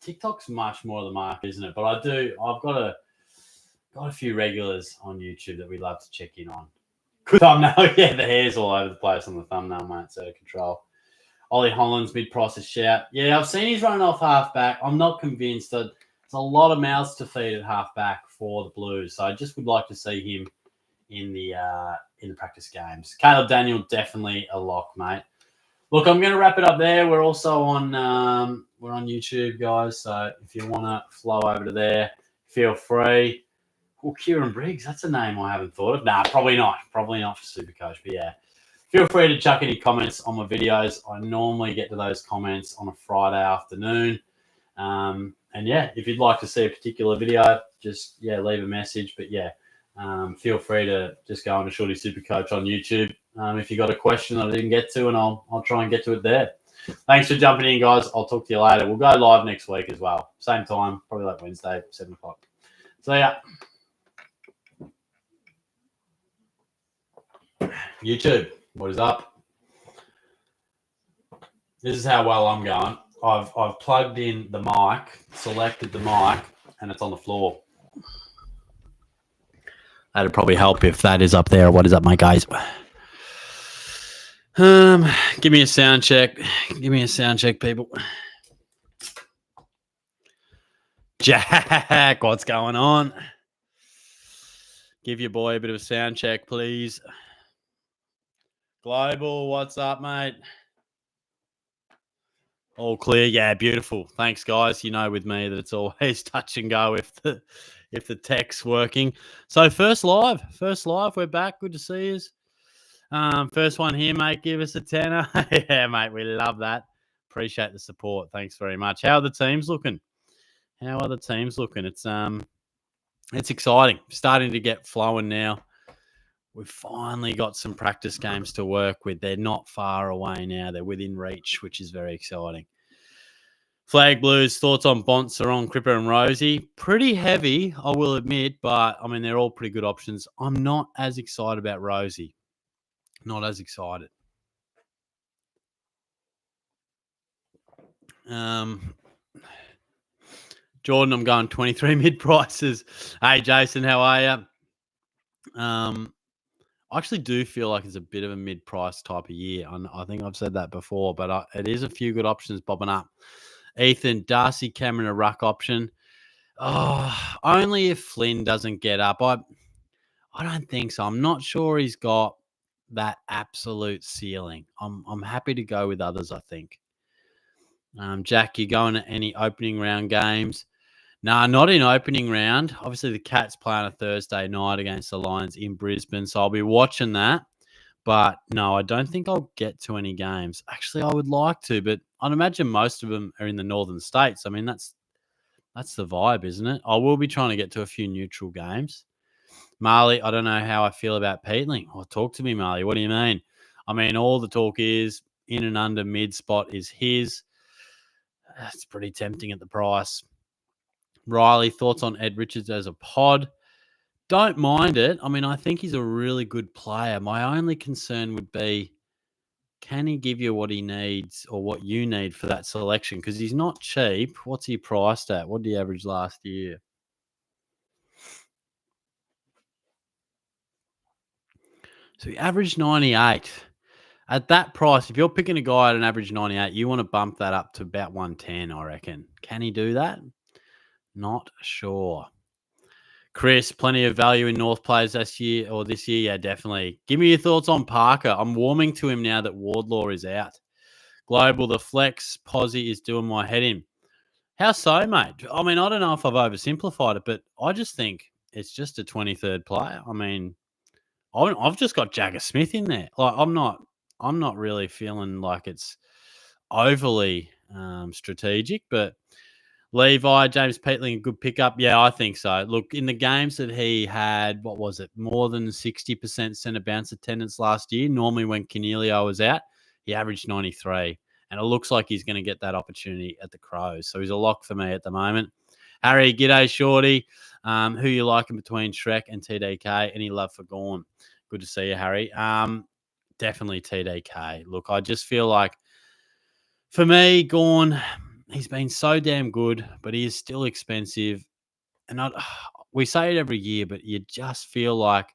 TikTok's much more the market, isn't it? But I've got a few regulars on YouTube that we love to check in on. Good thumbnail, yeah, the hair's all over the place on the thumbnail, mate. It's out of control. Ollie Holland's mid-price a shout. Yeah, I've seen he's running off half-back. I'm not convinced that there's a lot of mouths to feed at half-back for the Blues. So I just would like to see him in the practice games. Caleb Daniel, definitely a lock, mate. Look, I'm going to wrap it up there. We're also on we're on YouTube, guys. So if you want to flow over to there, feel free. Well, Kieran Briggs, that's a name I haven't thought of. Nah, probably not. Probably not for SuperCoach, but yeah. Feel free to chuck any comments on my videos. I normally get to those comments on a Friday afternoon. And yeah, if you'd like to see a particular video, just, leave a message. But yeah, feel free to just go on to Shorty SuperCoach on YouTube if you got a question that I didn't get to, and I'll try and get to it there. Thanks for jumping in, guys. I'll talk to you later. We'll go live next week as well. Same time, probably like Wednesday, 7 o'clock. So yeah. YouTube, what is up? This is how well I'm going. I've plugged in the mic, selected the mic, and it's on the floor. That'd probably help if that is up there. What is up, my guys? Give me a sound check. Give me a sound check, people. Jack, what's going on? Give your boy a bit of a sound check, please. Global, what's up, mate? All clear. Yeah, beautiful. Thanks, guys. You know with me that it's always touch and go if the tech's working. So first live. We're back. Good to see you. First one here, mate. Give us a tenner. Yeah, mate. We love that. Appreciate the support. Thanks very much. How are the teams looking? It's exciting. Starting to get flowing now. We've finally got some practice games to work with. They're not far away now. They're within reach, which is very exciting. Flag Blues, thoughts on Bonserong, Cripper and Rosie? Pretty heavy, I will admit, but, I mean, they're all pretty good options. I'm not as excited about Rosie. Not as excited. Jordan, I'm going 23 mid-prices. Hey, Jason, how are you? I actually do feel like it's a bit of a mid-price type of year. I think I've said that before, but it is a few good options bobbing up. Ethan, Darcy, Cameron, a ruck option. Oh, only if Flynn doesn't get up. I don't think so. I'm not sure he's got that absolute ceiling. I'm happy to go with others, I think. Jack, you going to any opening round games? No, not in opening round. Obviously, the Cats play on a Thursday night against the Lions in Brisbane, so I'll be watching that. But no, I don't think I'll get to any games. Actually, I would like to, but I'd imagine most of them are in the northern states. I mean, that's the vibe, isn't it? I will be trying to get to a few neutral games. Marley, I don't know how I feel about Peatling. Oh, talk to me, Marley. What do you mean? I mean, all the talk is in and under mid spot is his. That's pretty tempting at the price. Riley, thoughts on Ed Richards as a pod? Don't mind it. I mean, I think he's a really good player. My only concern would be, can he give you what he needs or what you need for that selection? Because he's not cheap. What's he priced at? What did he average last year? So he averaged 98. At that price, if you're picking a guy at an average 98, you want to bump that up to about 110, I reckon. Can he do that? Not sure. Chris, plenty of value in North players this year. Yeah, definitely. Give me your thoughts on Parker. I'm warming to him now that Wardlaw is out. Global, the flex posse is doing my head in. How so, mate? I mean, I don't know if I've oversimplified it, but I just think it's just a 23rd player. I mean, I've just got Jagger Smith in there. Like, I'm not really feeling like it's overly strategic, but Levi, James Peatling, a good pickup. Yeah, I think so. Look, in the games that he had, more than 60% centre bounce attendance last year. Normally when Cornelio was out, he averaged 93. And it looks like he's going to get that opportunity at the Crows. So he's a lock for me at the moment. Harry, g'day, Shorty. Who you liking between Shrek and TDK? Any love for Gorn? Good to see you, Harry. Definitely TDK. Look, I just feel like, for me, Gorn, he's been so damn good, but he is still expensive. And we say it every year, but you just feel like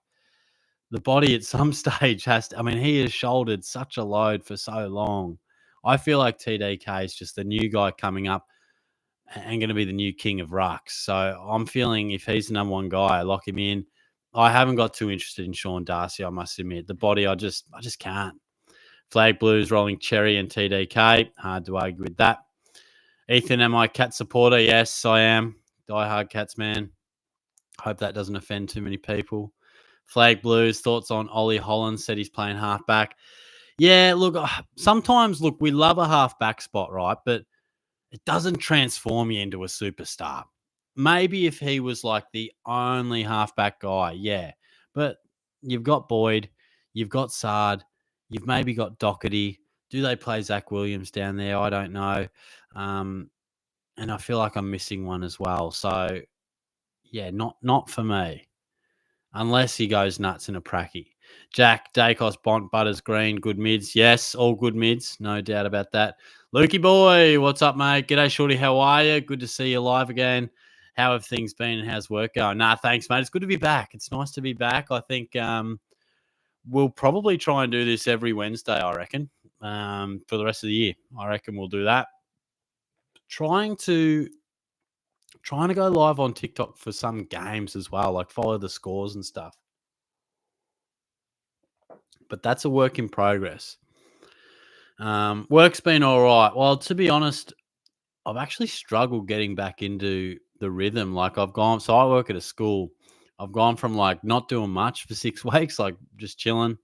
the body at some stage has to. I mean, he has shouldered such a load for so long. I feel like TDK is just the new guy coming up and going to be the new king of rucks. So I'm feeling if he's the number one guy, I lock him in. I haven't got too interested in Sean Darcy, I must admit. The body, I just can't. Flag Blues, rolling Cherry and TDK. Hard to argue with that. Ethan, am I a Cat supporter? Yes, I am. Diehard Cats man. Hope that doesn't offend too many people. Flag Blues, thoughts on Ollie Holland, said he's playing halfback. Yeah, look, sometimes, we love a halfback spot, right? But it doesn't transform you into a superstar. Maybe if he was like the only halfback guy, yeah. But you've got Boyd, you've got Sard, you've maybe got Doherty. Do they play Zach Williams down there? I don't know. And I feel like I'm missing one as well. So, yeah, not for me. Unless he goes nuts in a pracky. Jack, Dacos, Bont, Butters, Green, good mids. Yes, all good mids. No doubt about that. Lukey boy, what's up, mate? G'day, Shorty. How are you? Good to see you live again. How have things been and how's work going? Nah, thanks, mate. It's good to be back. It's nice to be back. I think we'll probably try and do this every Wednesday, I reckon, for the rest of the year. I reckon we'll do that. Trying to go live on TikTok for some games as well, like follow the scores and stuff. But that's a work in progress. Work's been all right. Well, to be honest, I've actually struggled getting back into the rhythm. Like I work at a school. I've gone from like not doing much for 6 weeks, like just chilling,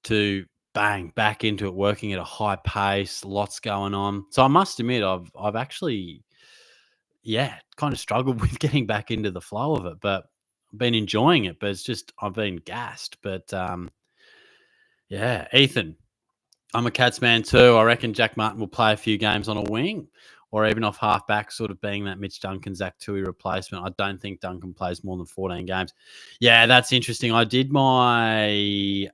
to bang, back into it, working at a high pace, lots going on. So I must admit, I've actually, kind of struggled with getting back into the flow of it, but I've been enjoying it. But it's just I've been gassed. But Ethan, I'm a Cats man too. I reckon Jack Martin will play a few games on a wing or even off halfback, sort of being that Mitch Duncan, Zach Tui replacement. I don't think Duncan plays more than 14 games. Yeah, that's interesting. I did my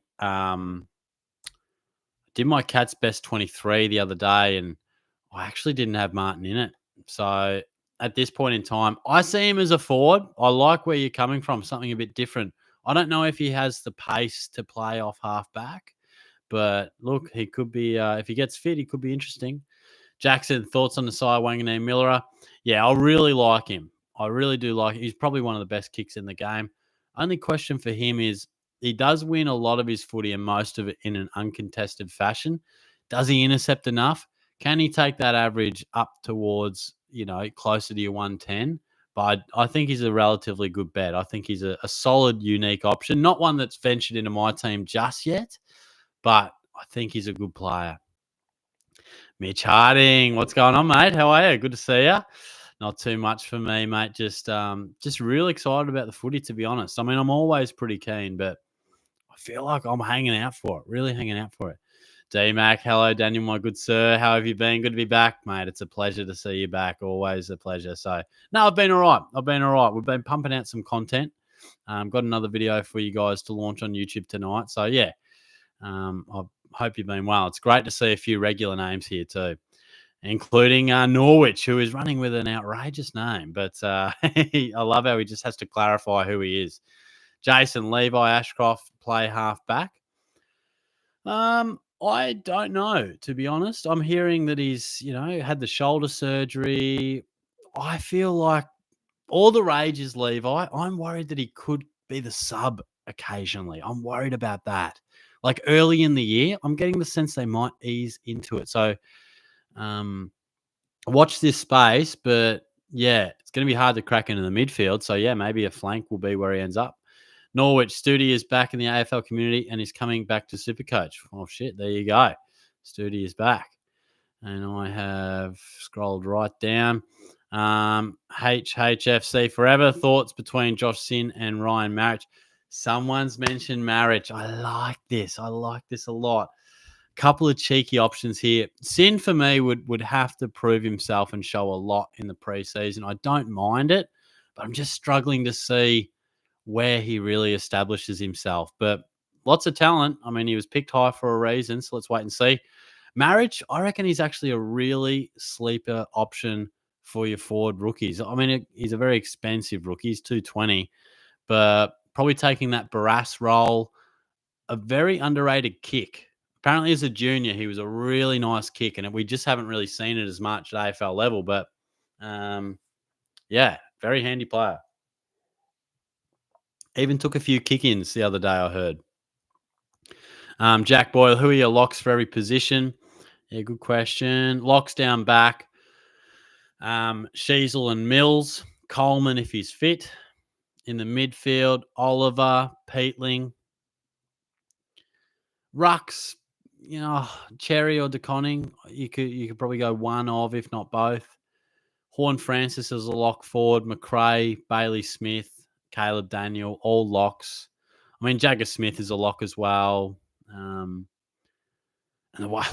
Cats best 23 the other day, and I actually didn't have Martin in it. So at this point in time, I see him as a forward. I like where you're coming from, something a bit different. I don't know if he has the pace to play off halfback. But look, he could be, if he gets fit, he could be interesting. Jackson, thoughts on the Cy Wanganeen Miller? Yeah, I really like him. I really do like him. He's probably one of the best kicks in the game. Only question for him is he does win a lot of his footy and most of it in an uncontested fashion. Does he intercept enough? Can he take that average up towards, closer to your 110? But I think he's a relatively good bet. I think he's a solid, unique option. Not one that's ventured into my team just yet, but I think he's a good player. Mitch Harding, what's going on, mate? How are you? Good to see you. Not too much for me, mate. Just real excited about the footy, to be honest. I mean, I'm always pretty keen, but I feel like I'm hanging out for it. Really hanging out for it. D-Mac, hello, Daniel, my good sir. How have you been? Good to be back, mate. It's a pleasure to see you back. Always a pleasure. So, no, I've been all right. We've been pumping out some content. Got another video for you guys to launch on YouTube tonight. So, yeah. I hope you've been well. It's great to see a few regular names here too, including Norwich, who is running with an outrageous name. But I love how he just has to clarify who he is. Jason, Levi Ashcroft play halfback. I don't know, to be honest. I'm hearing that he's, had the shoulder surgery. I feel like all the rage is Levi. I'm worried that he could be the sub occasionally. I'm worried about that. Like early in the year, I'm getting the sense they might ease into it. So watch this space, but yeah, it's going to be hard to crack into the midfield. So yeah, maybe a flank will be where he ends up. Norwich, Studi is back in the AFL community and is coming back to SuperCoach. Oh shit, there you go. Studi is back. And I have scrolled right down. HHFC forever. Thoughts between Josh Sin and Ryan Marriage. Someone's mentioned Marriage. I like this. I like this a lot. Couple of cheeky options here. Sin for me would have to prove himself and show a lot in the preseason. I don't mind it, but I'm just struggling to see where he really establishes himself. But lots of talent. I mean, he was picked high for a reason, so let's wait and see. Marriage, I reckon he's actually a really sleeper option for your forward rookies. I mean, he's a very expensive rookie. He's 220, but probably taking that Barras role, a very underrated kick. Apparently, as a junior, he was a really nice kick, and we just haven't really seen it as much at AFL level. But yeah, very handy player. Even took a few kick-ins the other day, I heard. Jack Boyle, who are your locks for every position? Yeah, good question. Locks down back. Sheasel and Mills. Coleman, if he's fit. In the midfield, Oliver, Peatling. Rucks, Cherry or DeConning. You could probably go one of, if not both. Horn Francis as a lock forward. McRae, Bailey Smith, Caleb Daniel, all locks. I mean, Jagger Smith is a lock as well. And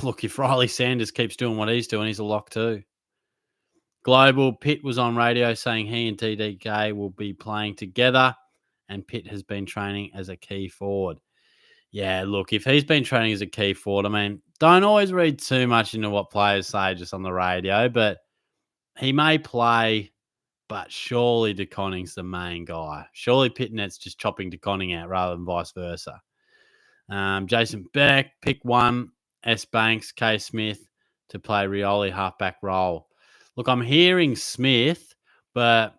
look, if Riley Sanders keeps doing what he's doing, he's a lock too. Global, Pitt was on radio saying he and TDK will be playing together, and Pitt has been training as a key forward. Yeah, look, if he's been training as a key forward, I mean, don't always read too much into what players say just on the radio, but he may play, but surely DeConning's the main guy. Surely Pitnet's just chopping DeConning out rather than vice versa. Jason Beck, pick one. S. Banks, K. Smith to play Rioli halfback role. Look, I'm hearing Smith, but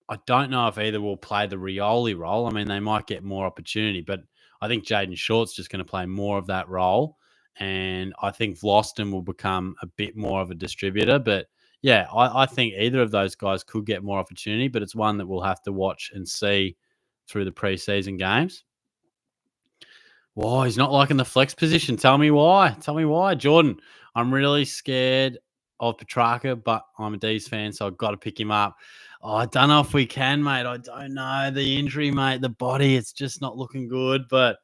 I don't know if either will play the Rioli role. I mean, they might get more opportunity, but I think Jaden Short's just going to play more of that role. And I think Vlosten will become a bit more of a distributor. But yeah, I think either of those guys could get more opportunity, but it's one that we'll have to watch and see through the preseason games. Whoa, he's not liking the flex position. Tell me why. Jordan, I'm really scared of Petrarca, but I'm a D's fan, so I've got to pick him up. Oh, I don't know if we can, mate. I don't know. The injury, mate, the body, it's just not looking good. But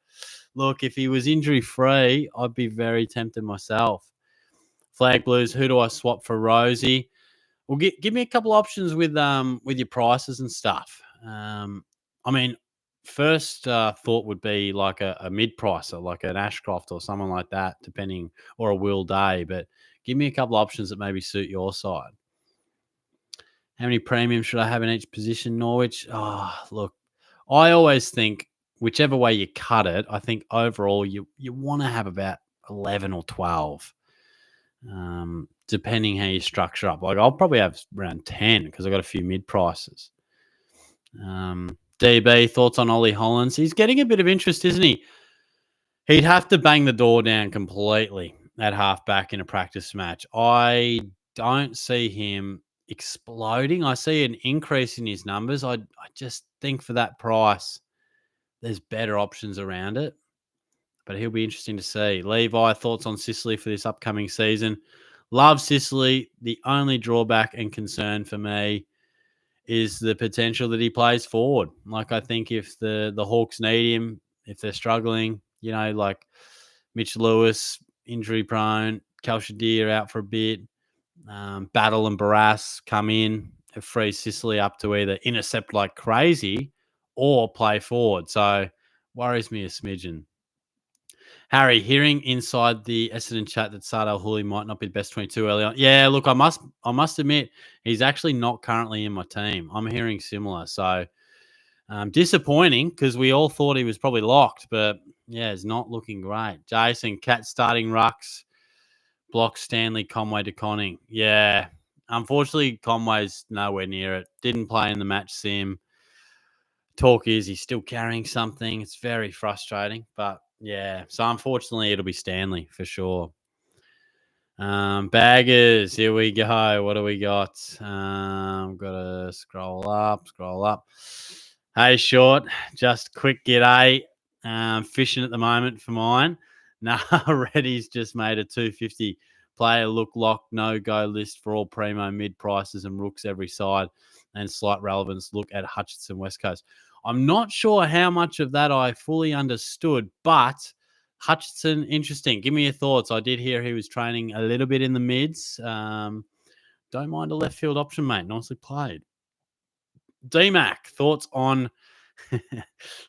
look, if he was injury-free, I'd be very tempted myself. Flag Blues, who do I swap for Rosie? Well, give me a couple options with your prices and stuff. I mean, first thought would be like a mid-pricer, like an Ashcroft or someone like that, depending, or a Will Day. But give me a couple options that maybe suit your side. How many premiums should I have in each position, Norwich? Oh, look, I always think whichever way you cut it, I think overall you want to have about 11 or 12, depending how you structure up. Like I'll probably have around 10 because I've got a few mid-prices. DB, thoughts on Ollie Hollands? He's getting a bit of interest, isn't he? He'd have to bang the door down completely at halfback in a practice match. I don't see him exploding. I see an increase in his numbers. I just think for that price, there's better options around it. But he'll be interesting to see. Levi, thoughts on Sicily for this upcoming season? Love Sicily. The only drawback and concern for me is the potential that he plays forward. Like I think if the Hawks need him, if they're struggling, like Mitch Lewis, injury prone, Cal Shadir out for a bit, Battle and Barras come in, free Sicily up to either intercept like crazy or play forward. So worries me a smidgen. Harry, hearing inside the Essendon chat that Sardal Hooley might not be the best 22 early on. Yeah, look, I must admit, he's actually not currently in my team. I'm hearing similar. So disappointing because we all thought he was probably locked, but yeah, it's not looking great. Jason, Cat starting rucks, block Stanley, Conway to Conning. Yeah, unfortunately, Conway's nowhere near it. Didn't play in the match sim. Talk is he's still carrying something. It's very frustrating, but yeah. So unfortunately, it'll be Stanley for sure. Baggers, here we go. What do we got? Got to scroll up. Hey, Short, just quick g'day. Fishing at the moment for mine. No, Reddy's just made a 250 player look lock no-go list for all primo mid-prices and rooks every side and slight relevance look at Hutchinson West Coast. I'm not sure how much of that I fully understood, but Hutchinson, interesting. Give me your thoughts. I did hear he was training a little bit in the mids. Don't mind a left field option, mate. Nicely played. DMAC, thoughts on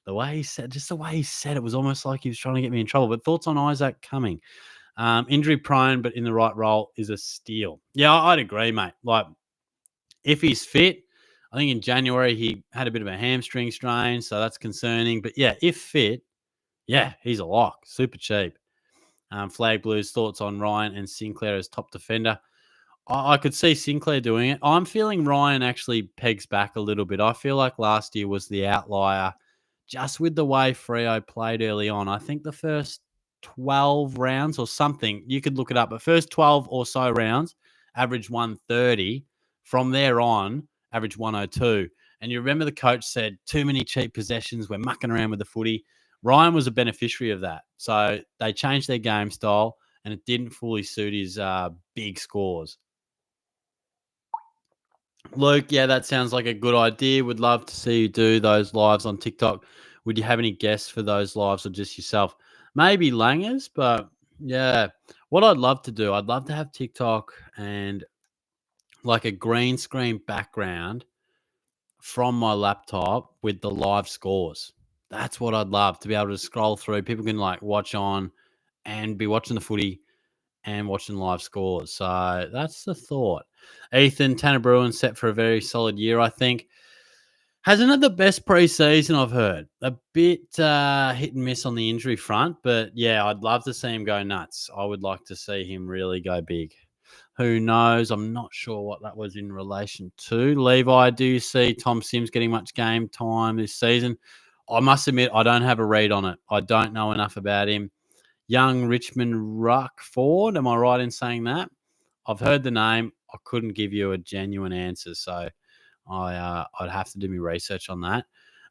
the way he said it was almost like he was trying to get me in trouble. But thoughts on Isaac Cumming? Injury prone, but in the right role is a steal. Yeah, I'd agree, mate. Like, if he's fit, I think in January he had a bit of a hamstring strain, so that's concerning. But yeah, if fit, yeah, he's a lock. Super cheap. Flag Blues thoughts on Ryan and Sinclair as top defender. I could see Sinclair doing it. I'm feeling Ryan actually pegs back a little bit. I feel like last year was the outlier just with the way Freo played early on. I think the first 12 rounds or something, you could look it up, but first 12 or so rounds, average 130. From there on, average 102. And you remember the coach said, too many cheap possessions. We're mucking around with the footy. Ryan was a beneficiary of that. So they changed their game style and it didn't fully suit his big scores. Luke, yeah, that sounds like a good idea. Would love to see you do those lives on TikTok. Would you have any guests for those lives or just yourself? Maybe Langers, but yeah. What I'd love to do, I'd love to have TikTok and like a green screen background from my laptop with the live scores. That's what I'd love to be able to scroll through. People can like watch on and be watching the footy and watching live scores. So that's the thought. Ethan, Tanner Bruin set for a very solid year, I think. Hasn't had the best preseason, I've heard. A bit hit and miss on the injury front, but yeah, I'd love to see him go nuts. I would like to see him really go big. Who knows? I'm not sure what that was in relation to. Levi, do you see Tom Sims getting much game time this season? I must admit, I don't have a read on it. I don't know enough about him. Young Richmond Ruck Ford. Am I right in saying that? I've heard the name. I couldn't give you a genuine answer, so I'd have to do my research on that.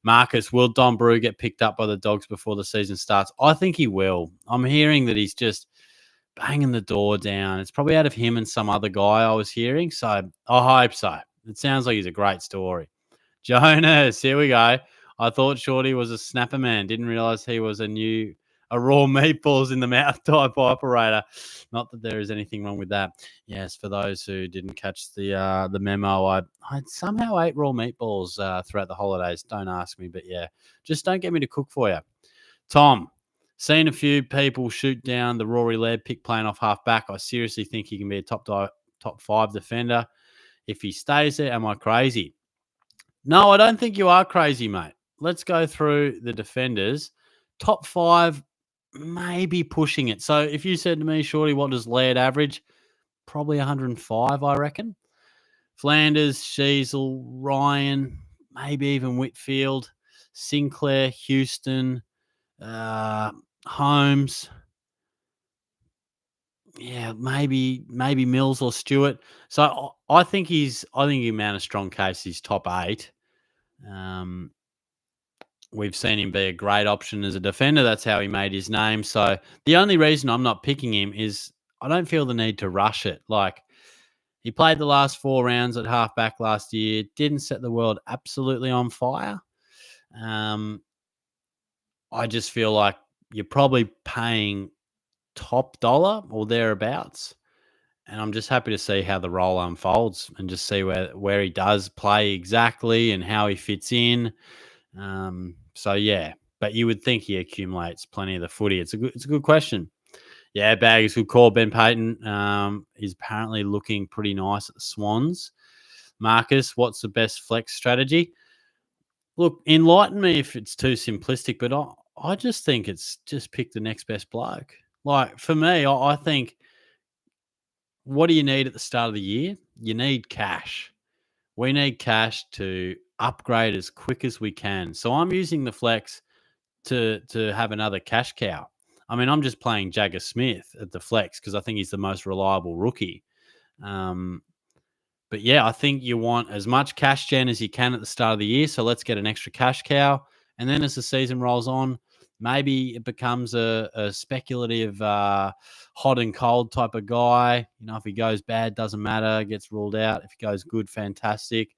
Marcus, will Don Brew get picked up by the Dogs before the season starts? I think he will. I'm hearing that he's just banging the door down. It's probably out of him and some other guy I was hearing, so I hope so. It sounds like he's a great story. Jonas, here we go. I thought Shorty was a snapper man. Didn't realize he was a raw meatballs in the mouth type operator. Not that there is anything wrong with that. Yes, for those who didn't catch the memo, I somehow ate raw meatballs throughout the holidays. Don't ask me, but yeah, just don't get me to cook for you. Tom, seen a few people shoot down the Rory Laird pick playing off half back. I seriously think he can be a top 5 defender. If he stays there, am I crazy? No, I don't think you are crazy, mate. Let's go through the defenders. Top 5, maybe pushing it. So if you said to me, Shorty, what does Laird average? Probably 105, I reckon. Flanders, Sheasel, Ryan, maybe even Whitfield, Sinclair, Houston, Holmes. Yeah, maybe Mills or Stewart. So I think he mount a strong case. He's top 8. We've seen him be a great option as a defender. That's how he made his name. So the only reason I'm not picking him is I don't feel the need to rush it. Like, he played the last 4 rounds at halfback last year, didn't set the world absolutely on fire. I just feel like you're probably paying top dollar or thereabouts. And I'm just happy to see how the role unfolds and just see where he does play exactly and how he fits in. So yeah, but you would think he accumulates plenty of the footy. It's a good question. Yeah, Bag is good call. Ben Payton is apparently looking pretty nice at the Swans. Marcus, what's the best flex strategy? Look, enlighten me if it's too simplistic, but I just think it's just pick the next best bloke. Like, for me, I think, what do you need at the start of the year? You need cash. We need cash to upgrade as quick as we can. So I'm using the flex to have another cash cow. I mean, I'm just playing Jagger Smith at the flex because I think he's the most reliable rookie. But yeah, I think you want as much cash gen as you can at the start of the year. So let's get an extra cash cow. And then as the season rolls on, maybe it becomes a speculative hot and cold type of guy. You know, if he goes bad, doesn't matter, gets ruled out. If he goes good, fantastic.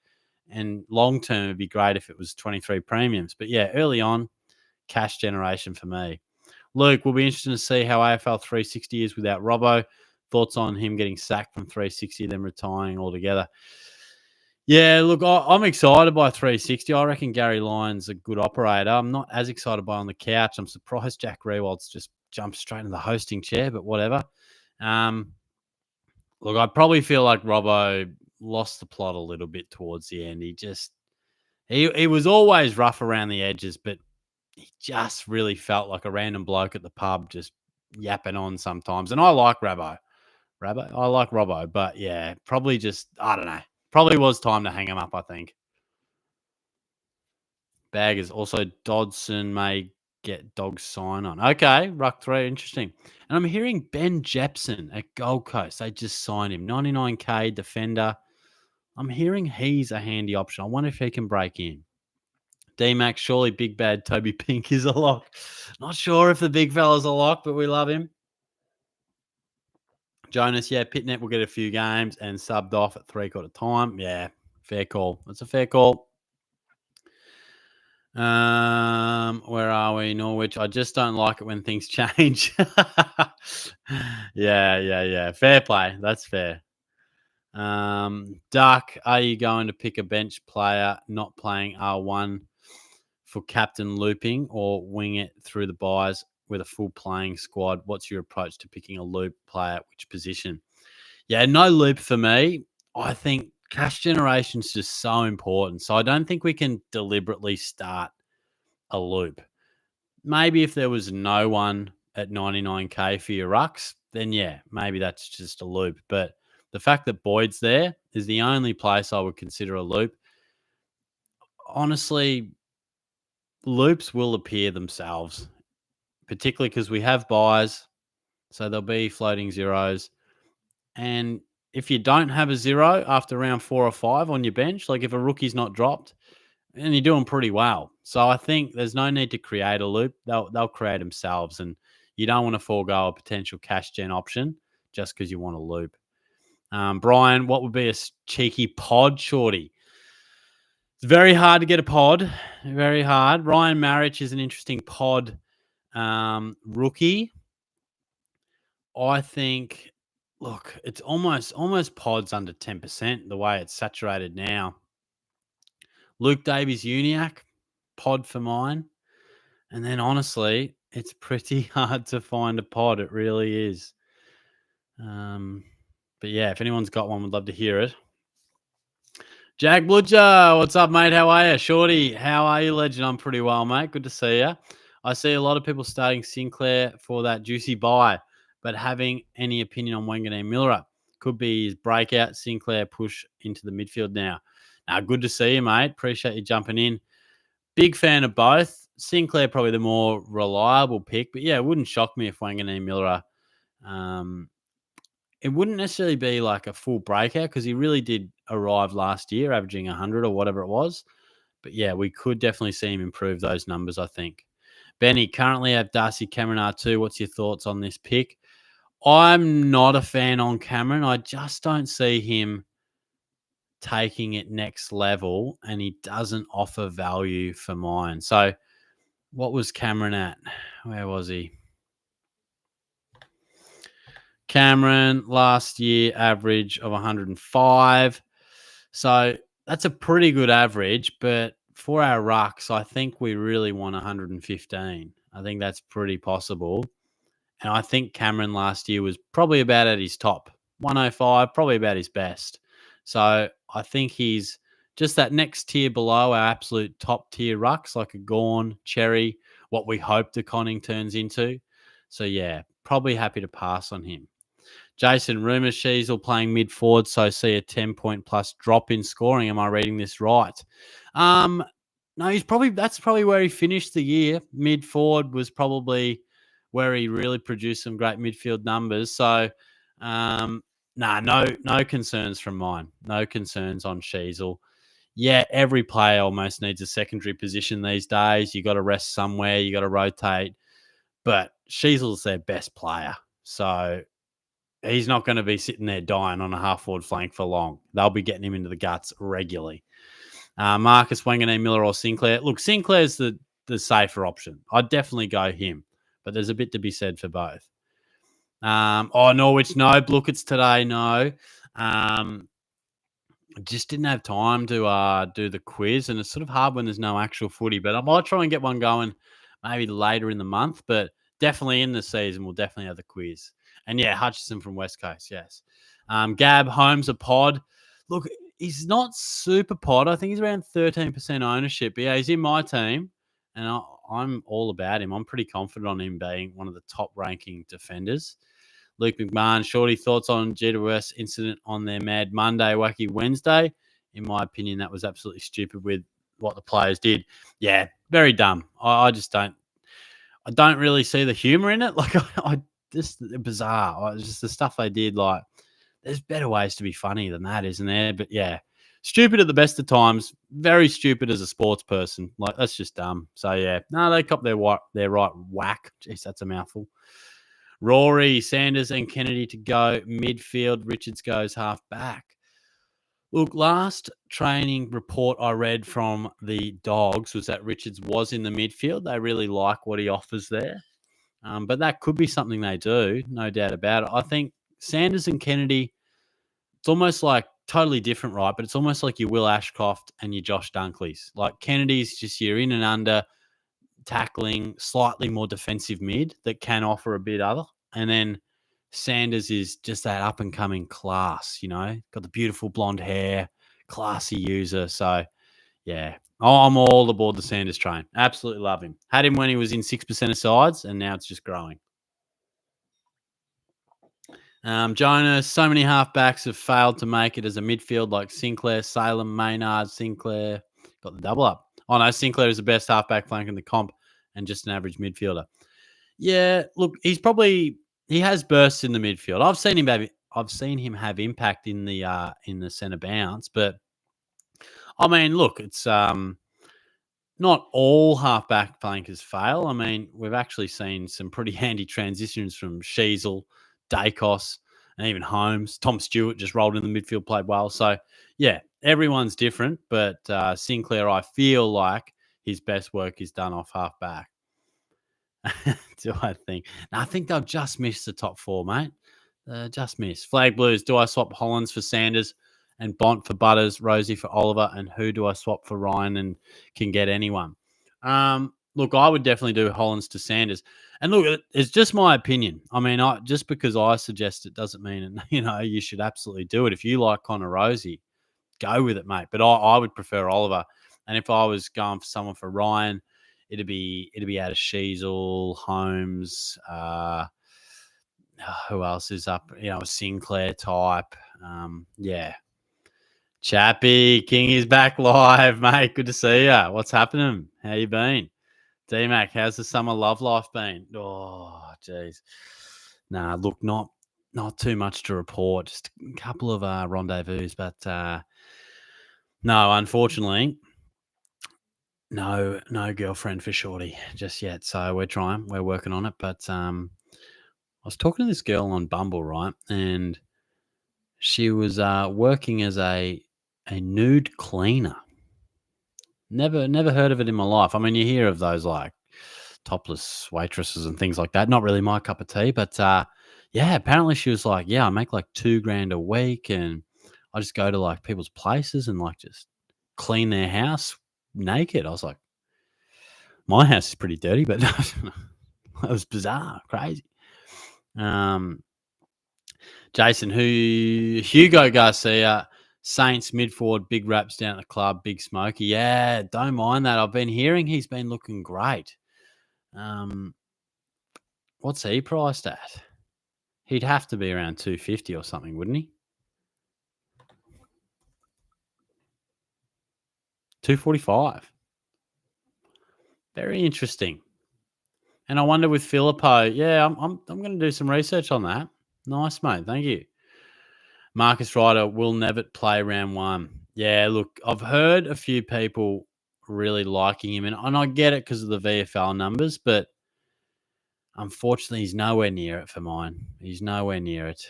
And long term, it'd be great if it was 23 premiums. But yeah, early on, cash generation for me. Luke, we'll be interested to see how AFL 360 is without Robbo. Thoughts on him getting sacked from 360, then retiring altogether? Yeah, look, I'm excited by 360. I reckon Gary Lyon's a good operator. I'm not as excited by on the couch. I'm surprised Jack Rewald's just jump straight into the hosting chair, but whatever. Look, I probably feel like Robbo lost the plot a little bit towards the end. He was always rough around the edges, but he just really felt like a random bloke at the pub just yapping on sometimes. And I like I like Robbo, but yeah, probably just, I don't know. Probably was time to hang him up, I think. Baggers. Also, Dodson may get dog sign on. Okay, Ruck 3, interesting. And I'm hearing Ben Jepson at Gold Coast. They just signed him. 99K defender. I'm hearing he's a handy option. I wonder if he can break in. D-Max, surely big bad Toby Pink is a lock. Not sure if the big fella's a lock, but we love him. Jonas, yeah, Pitnet will get a few games and subbed off at 3/4 time. Yeah, fair call. That's a fair call. Where are we? Norwich. I just don't like it when things change. Yeah. Fair play. That's fair. Duck, are you going to pick a bench player not playing R1 for captain looping or wing it through the buys with a full playing squad? What's your approach to picking a loop player at which position? Yeah, no loop for me. I think cash generation is just so important. So I don't think we can deliberately start a loop. Maybe if there was no one at 99K for your rucks, then yeah, maybe that's just a loop. But the fact that Boyd's there is the only place I would consider a loop. Honestly, loops will appear themselves, particularly because we have buys. So there'll be floating zeros. And if you don't have a zero after round 4 or 5 on your bench, like if a rookie's not dropped, and you're doing pretty well. So I think there's no need to create a loop. They'll create themselves, and you don't want to forego a potential cash gen option just because you want a loop. Brian, what would be a cheeky pod, shorty? It's very hard to get a pod. Very hard. Ryan Marich is an interesting pod rookie. I think, look, it's almost pods under 10% the way it's saturated now. Luke Davies Uniac, pod for mine. And then honestly, it's pretty hard to find a pod. It really is. But yeah, if anyone's got one, we'd love to hear it. Jack Bludger, what's up, mate? How are you? Shorty, how are you, legend? I'm pretty well, mate. Good to see you. I see a lot of people starting Sinclair for that juicy buy, but having any opinion on Wanganeen Miller could be his breakout. Sinclair push into the midfield now. Now, good to see you, mate. Appreciate you jumping in. Big fan of both. Sinclair probably the more reliable pick, but yeah, it wouldn't shock me if Wanganeen Miller. It wouldn't necessarily be like a full breakout because he really did arrive last year, averaging 100 or whatever it was. But yeah, we could definitely see him improve those numbers, I think. Benny, currently have Darcy Cameron R2. What's your thoughts on this pick? I'm not a fan on Cameron. I just don't see him taking it next level, and he doesn't offer value for mine. So what was Cameron at? Where was he? Cameron last year average of 105. So that's a pretty good average, but for our rucks, I think we really want 115. I think that's pretty possible. And I think Cameron last year was probably about at his top. 105, probably about his best. So I think he's just that next tier below our absolute top tier rucks, like a Gorn, Cherry, what we hope the Conning turns into. So yeah, probably happy to pass on him. Jason, rumours Sheasel playing mid forward, so see a 10-point plus drop in scoring. Am I reading this right? No, that's probably where he finished the year. Mid forward was probably where he really produced some great midfield numbers. So, no concerns from mine. No concerns on Sheasel. Yeah, every player almost needs a secondary position these days. You got to rest somewhere. You got to rotate. But Sheasel's their best player. So he's not going to be sitting there dying on a half-forward flank for long. They'll be getting him into the guts regularly. Marcus, Wanganeen, Miller or Sinclair. Look, Sinclair's the safer option. I'd definitely go him. But there's a bit to be said for both. Norwich, no. Blookett's today, no. Just didn't have time to do the quiz, and it's sort of hard when there's no actual footy. But I might try and get one going maybe later in the month. But definitely in the season. We'll definitely have the quiz. And yeah, Hutchison from West Coast, yes. Gab Holmes a pod. Look, he's not super pod. I think he's around 13% ownership. But yeah, he's in my team, and I'm all about him. I'm pretty confident on him being one of the top ranking defenders. Luke McMahon, Shorty, thoughts on GWS incident on their Mad Monday, Wacky Wednesday? In my opinion, that was absolutely stupid with what the players did. Yeah, very dumb. I just don't. I don't really see the humor in it. Like I just bizarre. It's just the stuff they did. Like there's better ways to be funny than that, isn't there? But yeah, stupid at the best of times. Very stupid as a sports person. Like that's just dumb. So yeah, no, they cop their right whack. Jeez, that's a mouthful. Rory, Sanders, and Kennedy to go midfield. Richards goes half back. Look, last training report I read from the Dogs was that Richards was in the midfield. They really like what he offers there. But that could be something they do, no doubt about it. I think Sanders and Kennedy, it's almost like totally different, right? But it's almost like your Will Ashcroft and your Josh Dunkleys. Like Kennedy's just your in and under tackling, slightly more defensive mid that can offer a bit other. And then Sanders is just that up and coming class, got the beautiful blonde hair, classy user. So, yeah, I'm all aboard the Sanders train. Absolutely love him. Had him when he was in 6% of sides, and now it's just growing. Jonas, so many halfbacks have failed to make it as a midfield like Sinclair, Salem, Maynard, Sinclair. Got the double up. Oh, no, Sinclair is the best halfback flank in the comp and just an average midfielder. Yeah, look, he has bursts in the midfield. I've seen him have impact in the centre bounce, but I mean, look, it's not all halfback flankers fail. I mean, we've actually seen some pretty handy transitions from Sheasel, Dacos, and even Holmes. Tom Stewart just rolled in the midfield, played well. So, yeah, everyone's different, but Sinclair, I feel like his best work is done off halfback. Do I think? No, I think they've just missed the top four, mate. Just missed. Flag Blues, do I swap Hollins for Sanders and Bont for Butters, Rosie for Oliver, and who do I swap for Ryan and can get anyone? Look, I would definitely do Hollins to Sanders. And look, it's just my opinion. I mean, just because I suggest it doesn't mean, you should absolutely do it. If you like Connor Rosie, go with it, mate. But I would prefer Oliver. And if I was going for someone for Ryan, it'd be out of Sheasel, Holmes, who else is up? A Sinclair type. Yeah. Chappie, King is back live, mate. Good to see you. What's happening? How you been? D-Mac, how's the summer love life been? Oh, jeez. Nah, look, not too much to report. Just a couple of rendezvous, but no, unfortunately, no girlfriend for Shorty just yet. So we're working on it. But I was talking to this girl on Bumble, right? And she was working as a nude cleaner. Never heard of it in my life. I mean, you hear of those like topless waitresses and things like that. Not really my cup of tea, but yeah, apparently she was like, yeah, I make like $2,000 a week, and I just go to like people's places and like just clean their house naked. I was like, my house is pretty dirty, but that was bizarre, crazy. Jason, Hugo Garcia, Saints mid forward, big raps down at the club, big smoky. Yeah, don't mind that. I've been hearing he's been looking great. What's he priced at? He'd have to be around 250 or something, wouldn't he? 245. Very interesting. And I wonder with Filippo, yeah, I'm going to do some research on that. Nice, mate. Thank you. Marcus Ryder will never play round one. Yeah, look, I've heard a few people really liking him, and I get it because of the VFL numbers, but unfortunately, he's nowhere near it for mine. He's nowhere near it.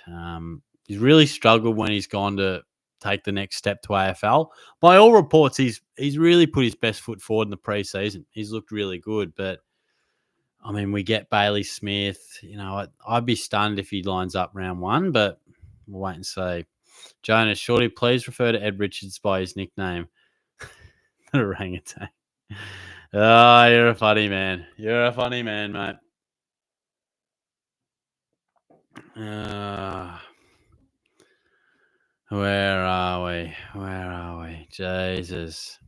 He's really struggled when he's gone to take the next step to AFL. By all reports, he's really put his best foot forward in the preseason. He's looked really good, but I mean, we get Bailey Smith. I'd be stunned if he lines up round one, but we'll wait and see. Jonas, Shorty, please refer to Ed Richards by his nickname, the orangutan. Oh, you're a funny man. You're a funny man, mate. Uh, where are we? Where are we? Jesus.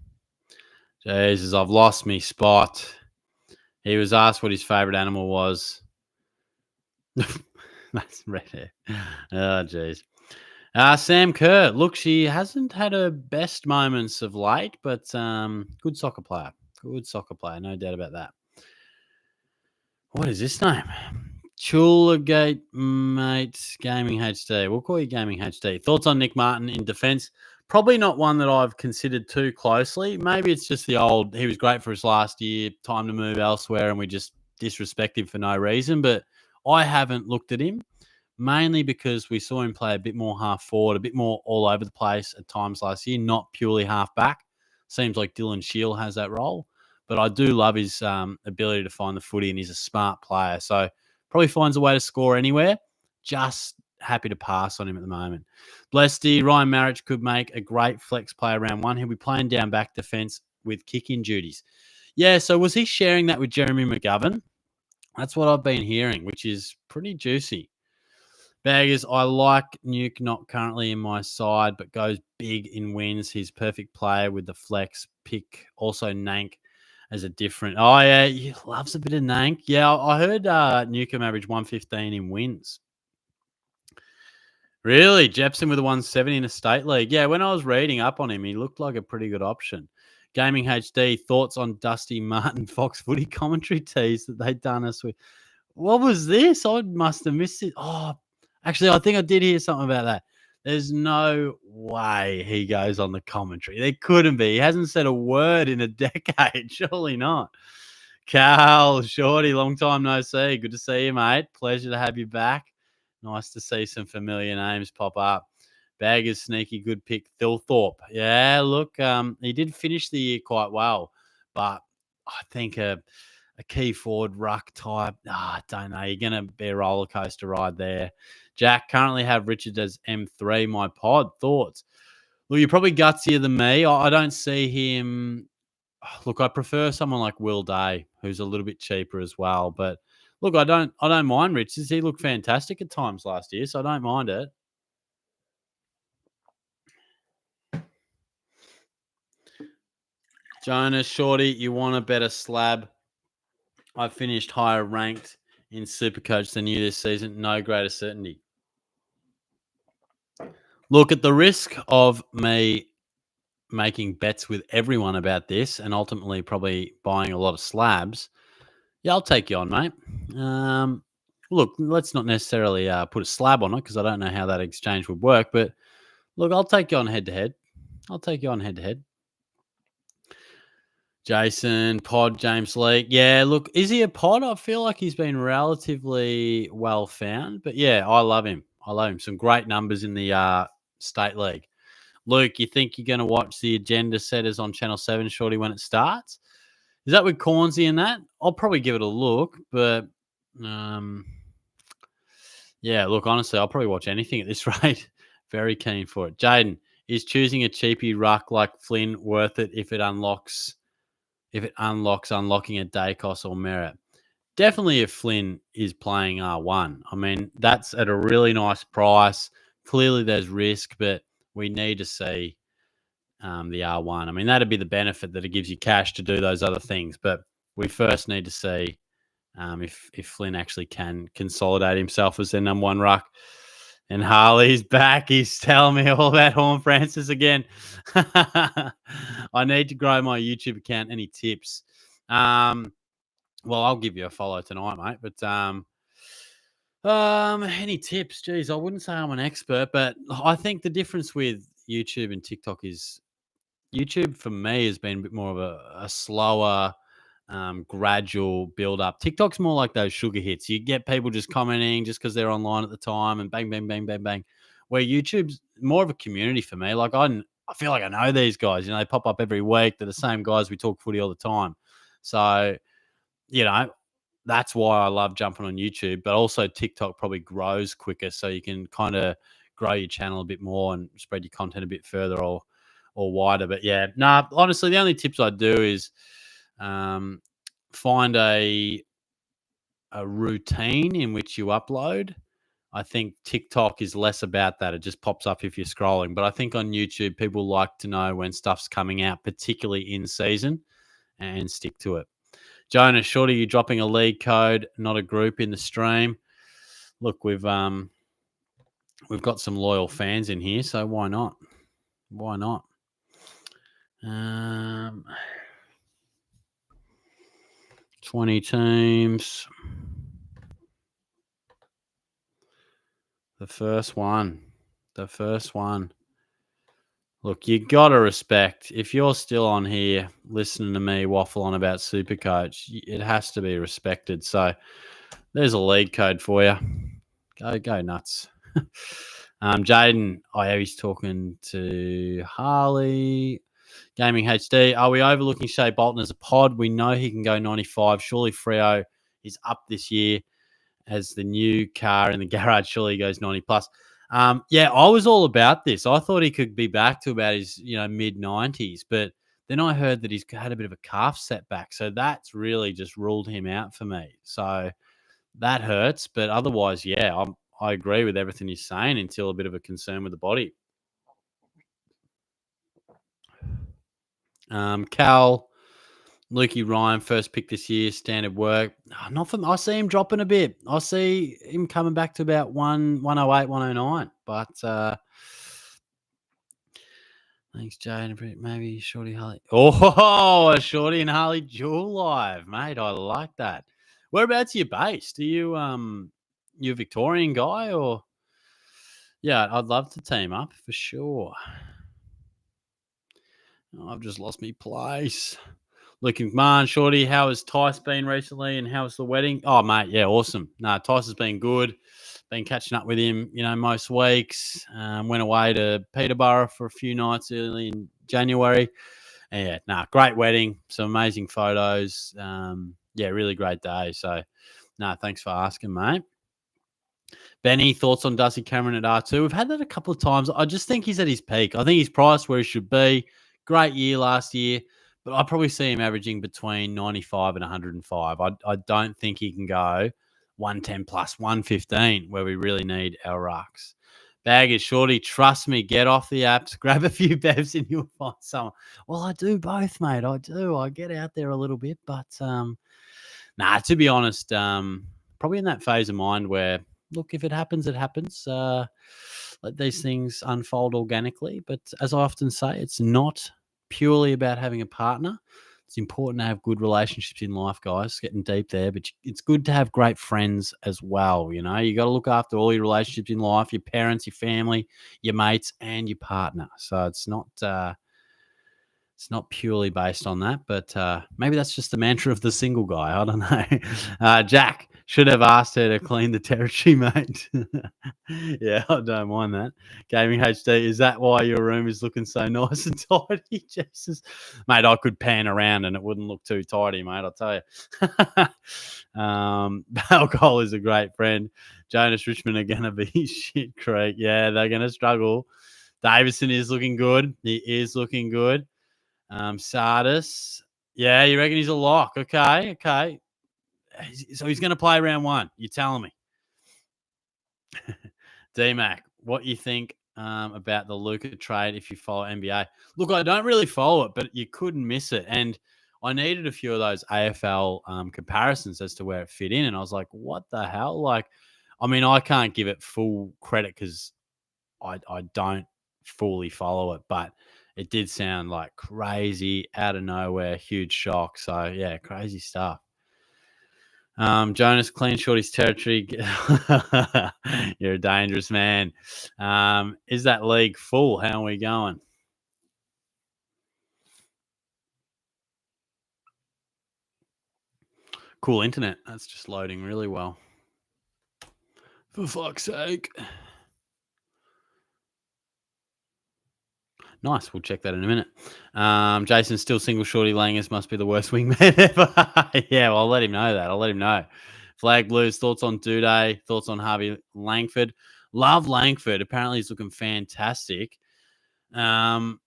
Jesus, I've lost me spot. He was asked what his favorite animal was. That's red hair. Oh, jeez. Sam Kerr. Look, she hasn't had her best moments of late, but good soccer player. Good soccer player, no doubt about that. What is this name? Chulagate Mates Gaming HD. We'll call you Gaming HD. Thoughts on Nick Martin in defence? Probably not one that I've considered too closely. Maybe it's just the old, he was great for us last year, time to move elsewhere, and we just disrespect him for no reason. But I haven't looked at him, mainly because we saw him play a bit more half forward, a bit more all over the place at times last year, not purely half back. Seems like Dylan Shield has that role. But I do love his ability to find the footy, and he's a smart player. So probably finds a way to score anywhere. Just happy to pass on him at the moment. Blessedy, Ryan Marriage could make a great flex player round one. He'll be playing down back defence with kicking duties. Yeah, so was he sharing that with Jeremy McGovern? That's what I've been hearing, which is pretty juicy. Baggers, I like Nuke, not currently in my side, but goes big in wins. He's perfect player with the flex pick. Also, Nank as a different. Oh, yeah, he loves a bit of Nank. Yeah, I heard Newcomb average 115 in wins. Really? Jepson with a 170 in a state league. Yeah, when I was reading up on him, he looked like a pretty good option. Gaming HD, thoughts on Dusty Martin Fox footy commentary tease that they'd done us with. What was this? I must have missed it. Oh, actually, I think I did hear something about that. There's no way he goes on the commentary. There couldn't be. He hasn't said a word in a decade. Surely not. Cal, Shorty, long time no see. Good to see you, mate. Pleasure to have you back. Nice to see some familiar names pop up. Baggers, sneaky good pick. Thilthorpe. Yeah, look, he did finish the year quite well, but I think a key forward ruck type. I don't know. You're going to be a roller coaster ride there. Jack, currently have Richard as M3. My pod. Thoughts? Well, you're probably gutsier than me. I don't see him. Look, I prefer someone like Will Day, who's a little bit cheaper as well. But look, I don't mind Richards. He looked fantastic at times last year, so I don't mind it. Jonas, Shorty, you want a better slab? I finished higher ranked in SuperCoach than you this season. No greater certainty. Look, at the risk of me making bets with everyone about this and ultimately probably buying a lot of slabs, yeah, I'll take you on, mate. Look, let's not necessarily put a slab on it because I don't know how that exchange would work. But look, I'll take you on head to head. I'll take you on head to head. Jason, pod, James Lee. Yeah, look, is he a pod? I feel like he's been relatively well found. But yeah, I love him. I love him. Some great numbers in the state league. Luke, you think you're going to watch the agenda setters on Channel 7 shortly when it starts? Is that with Cornsey and that? I'll probably give it a look, but yeah, look, honestly, I'll probably watch anything at this rate. Very keen for it. Jaden, is choosing a cheapy ruck like Flynn worth it if it unlocks unlocking a Dacos or Merritt? Definitely if Flynn is playing R1. I mean, that's at a really nice price. Clearly there's risk, but we need to see the R1. I mean, that'd be the benefit that it gives you cash to do those other things. But we first need to see if Flynn actually can consolidate himself as their number one ruck. And Harley's back. He's telling me all about Horn Francis again. I need to grow my YouTube account. Any tips? Well, I'll give you a follow tonight, mate. But any tips? Geez, I wouldn't say I'm an expert, but I think the difference with YouTube and TikTok is YouTube for me has been a bit more of a slower, gradual build up. TikTok's more like those sugar hits. You get people just commenting just because they're online at the time and bang, bang, bang, bang, bang. Where YouTube's more of a community for me. Like I feel like I know these guys. You know, they pop up every week. They're the same guys. We talk footy all the time. So, you know, that's why I love jumping on YouTube. But also TikTok probably grows quicker, so you can kind of grow your channel a bit more and spread your content a bit further or wider. But yeah, honestly, the only tips I do is find a routine in which you upload. I think TikTok is less about that. It just pops up if you're scrolling. But I think on YouTube, people like to know when stuff's coming out, particularly in season, and stick to it. Jonas, short of you dropping a league code, not a group in the stream. Look, we've got some loyal fans in here, so why not? Why not? 20 teams. The first one. Look, you got to respect, if you're still on here listening to me waffle on about SuperCoach, it has to be respected. So there's a lead code for you. Go nuts. Jaden, he's talking to Harley. Gaming HD, are we overlooking Shea Bolton as a pod? We know he can go 95. Surely Freo is up this year as the new car in the garage. Surely he goes 90 plus. Yeah, I was all about this. I thought he could be back to about his mid 90s, but then I heard that he's had a bit of a calf setback, so that's really just ruled him out for me. So that hurts, but otherwise, yeah, I agree with everything you're saying until a bit of a concern with the body. Cal, Lukey Ryan, first pick this year, standard work. Not for me. I see him dropping a bit. I see him coming back to about 108, 109. But thanks, Jay. Maybe Shorty Harley. Oh, a Shorty and Harley dual live, mate. I like that. Whereabouts are you based? Are you a Victorian guy or? Yeah, I'd love to team up for sure. Oh, I've just lost my place. Luke McMahon, Shorty, how has Tice been recently and how's the wedding? Oh, mate, yeah, awesome. No, Tice has been good. Been catching up with him, most weeks. Went away to Peterborough for a few nights early in January. And yeah, great wedding. Some amazing photos. Yeah, really great day. So, thanks for asking, mate. Benny, thoughts on Dusty Cameron at R2? We've had that a couple of times. I just think he's at his peak. I think he's priced where he should be. Great year last year, but I probably see him averaging between 95 and 105. I don't think he can go 110 plus 115 where we really need our rucks. Baggers, Shorty, trust me, get off the apps, grab a few bevs and you'll find someone. Well, I do both, mate. I do. I get out there a little bit, but to be honest, probably in that phase of mind where, look, if it happens, it happens. Let these things unfold organically. But as I often say, it's not purely about having a partner. It's important to have good relationships in life, guys. Getting deep there, but it's good to have great friends as well. You got to look after all your relationships in life: your parents, your family, your mates, and your partner. So it's not purely based on that, but maybe that's just the mantra of the single guy. I don't know. Jack should have asked her to clean the territory, mate. Yeah, I don't mind that. Gaming HD, is that why your room is looking so nice and tidy? Jesus. Mate, I could pan around and it wouldn't look too tidy, mate, I'll tell you. Alcohol is a great friend. Jonas Richmond are going to be shit creek. Yeah, they're going to struggle. Davison is looking good. He is looking good. Sardis. Yeah, you reckon he's a lock? Okay. So he's going to play round one. You're telling me. D-Mac, what you think about the Luka trade if you follow NBA? Look, I don't really follow it, but you couldn't miss it. And I needed a few of those AFL comparisons as to where it fit in. And I was like, what the hell? I can't give it full credit because I don't fully follow it, but it did sound like crazy, out of nowhere, huge shock. So, yeah, crazy stuff. Jonas, clean Shorty's territory. You're a dangerous man. Is that league full? How are we going? Cool internet. That's just loading really well. For fuck's sake. Nice. We'll check that in a minute. Jason's still single. Shorty Langers must be the worst wingman ever. Yeah, well, I'll let him know that. I'll let him know. Flag Blues, thoughts on Duday, thoughts on Harvey Langford. Love Langford. Apparently he's looking fantastic. Duday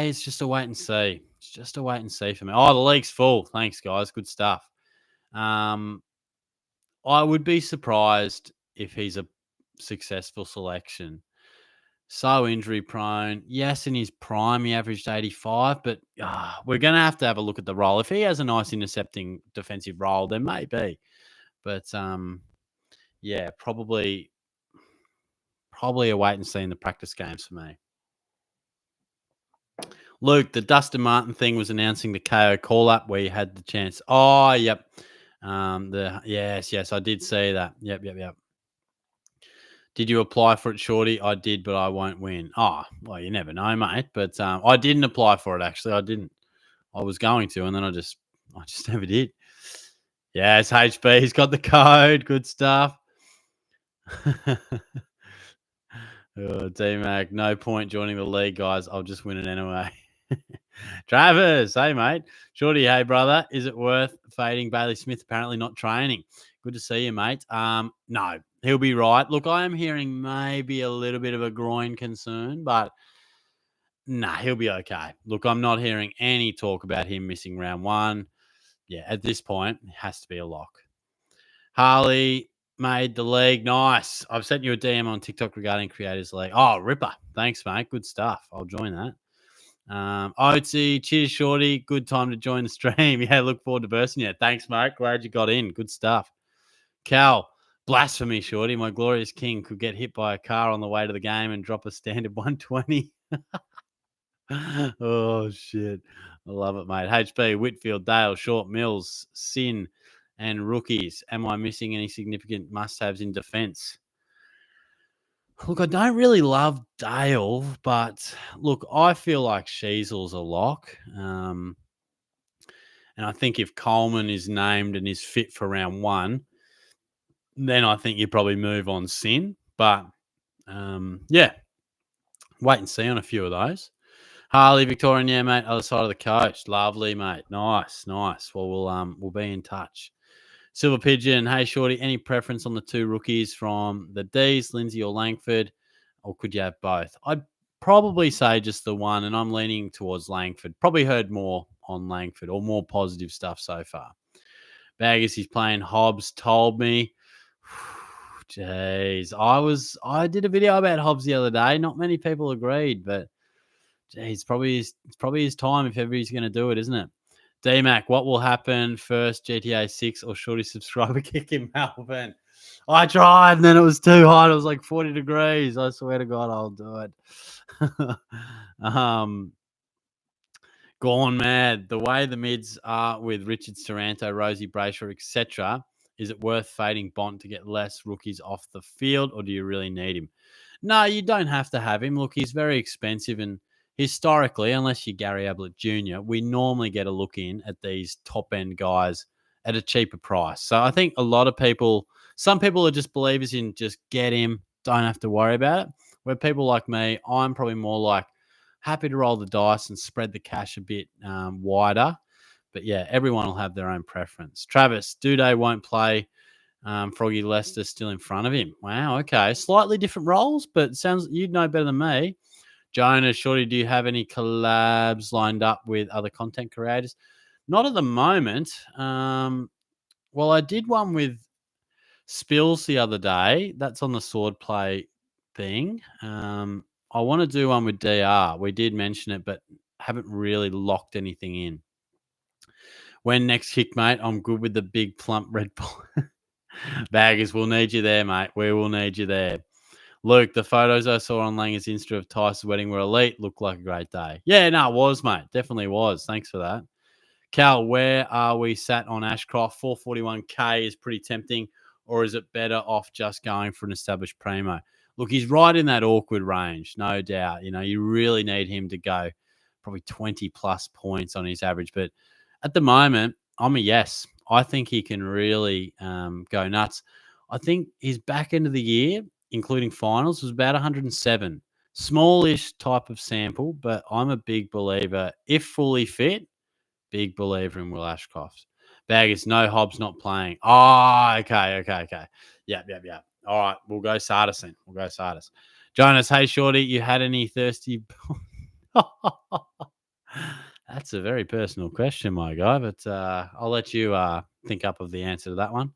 is just a wait and see. It's just a wait and see for me. Oh, the league's full. Thanks, guys. Good stuff. I would be surprised if he's a successful selection. So injury prone. Yes, in his prime, he averaged 85, but we're going to have a look at the role. If he has a nice intercepting defensive role, there may be. But yeah, probably a wait and see in the practice games for me. Luke, the Dustin Martin thing was announcing the KO call-up where you had the chance. Oh, yep. Yes, I did see that. Yep. Did you apply for it, Shorty? I did, but I won't win. Oh, well, you never know, mate. But I didn't apply for it, actually. I didn't. I was going to, and then I just never did. Yes, HB, he's got the code. Good stuff. D-Mac, no point joining the league, guys. I'll just win it anyway. Travis, hey, mate. Shorty, hey, brother. Is it worth fading Bailey Smith? Apparently not training. Good to see you, mate. No, he'll be right. Look, I am hearing maybe a little bit of a groin concern, but nah, he'll be okay. Look, I'm not hearing any talk about him missing round one. Yeah, at this point, it has to be a lock. Harley made the league. Nice. I've sent you a DM on TikTok regarding Creators League. Oh, Ripper. Thanks, mate. Good stuff. I'll join that. Oatsy, cheers, Shorty. Good time to join the stream. Yeah, look forward to bursting you. Thanks, mate. Glad you got in. Good stuff. Cal, blasphemy, Shorty. My glorious king could get hit by a car on the way to the game and drop a standard 120. Oh, shit. I love it, mate. HB, Whitfield, Dale, Short, Mills, Sin, and rookies. Am I missing any significant must-haves in defense? Look, I don't really love Dale, but look, I feel like Sheasel's a lock. And I think if Coleman is named and is fit for round one, then I think you probably move on Sin. But yeah, wait and see on a few of those. Harley, Victorian, yeah, mate. Other side of the coast, lovely, mate. Nice. Well, we'll be in touch. Silver Pigeon, hey, Shorty, any preference on the two rookies from the Ds, Lindsay or Langford, or could you have both? I'd probably say just the one, and I'm leaning towards Langford. Probably heard more on Langford or more positive stuff so far. Baggers, he's playing Hobbs, told me. Jeez, I did a video about Hobbs the other day. Not many people agreed, but geez, it's probably his time if ever he's going to do it, isn't it? D-Mac, what will happen first, GTA 6 or Shorty subscriber kick in Melbourne? I tried and then it was too hot. It was like 40 degrees. I swear to God, I'll do it. Gone mad. The way the mids are with Richard Taranto, Rosie Brayshaw, etc., is it worth fading Bont to get less rookies off the field, or do you really need him? No, you don't have to have him. Look, he's very expensive, and historically, unless you're Gary Ablett Jr., we normally get a look in at these top-end guys at a cheaper price. So I think a lot of people, some people are just believers in just get him, don't have to worry about it. Where people like me, I'm probably more like happy to roll the dice and spread the cash a bit wider. But yeah, everyone will have their own preference. Travis, Duday won't play. Froggy Lester still in front of him. Wow, okay. Slightly different roles, but sounds you'd know better than me. Jonah, Shorty, do you have any collabs lined up with other content creators? Not at the moment. Well, I did one with Spills the other day. That's on the swordplay thing. I want to do one with DR. We did mention it, but haven't really locked anything in. When next kick, mate? I'm good with the big plump Red Bull. Baggers, we'll need you there, mate. We will need you there. Luke, the photos I saw on Langer's Insta of Tice's wedding were elite. Looked like a great day. Yeah, no, it was, mate. Definitely was. Thanks for that. Cal, where are we sat on Ashcroft? 441K is pretty tempting, or is it better off just going for an established primo? Look, he's right in that awkward range, no doubt. You know, you really need him to go probably 20-plus points on his average. But at the moment, I'm a yes. I think he can really go nuts. I think his back end of the year, including finals, was about 107. Smallish type of sample, but I'm a big believer. If fully fit, big believer in Will Ashcroft. Baggers, no Hobbs not playing. Oh, okay. Yep. All right, we'll go Sardis then. Jonas, hey, Shorty, you had any thirsty... That's a very personal question, my guy, but I'll let you think up of the answer to that one.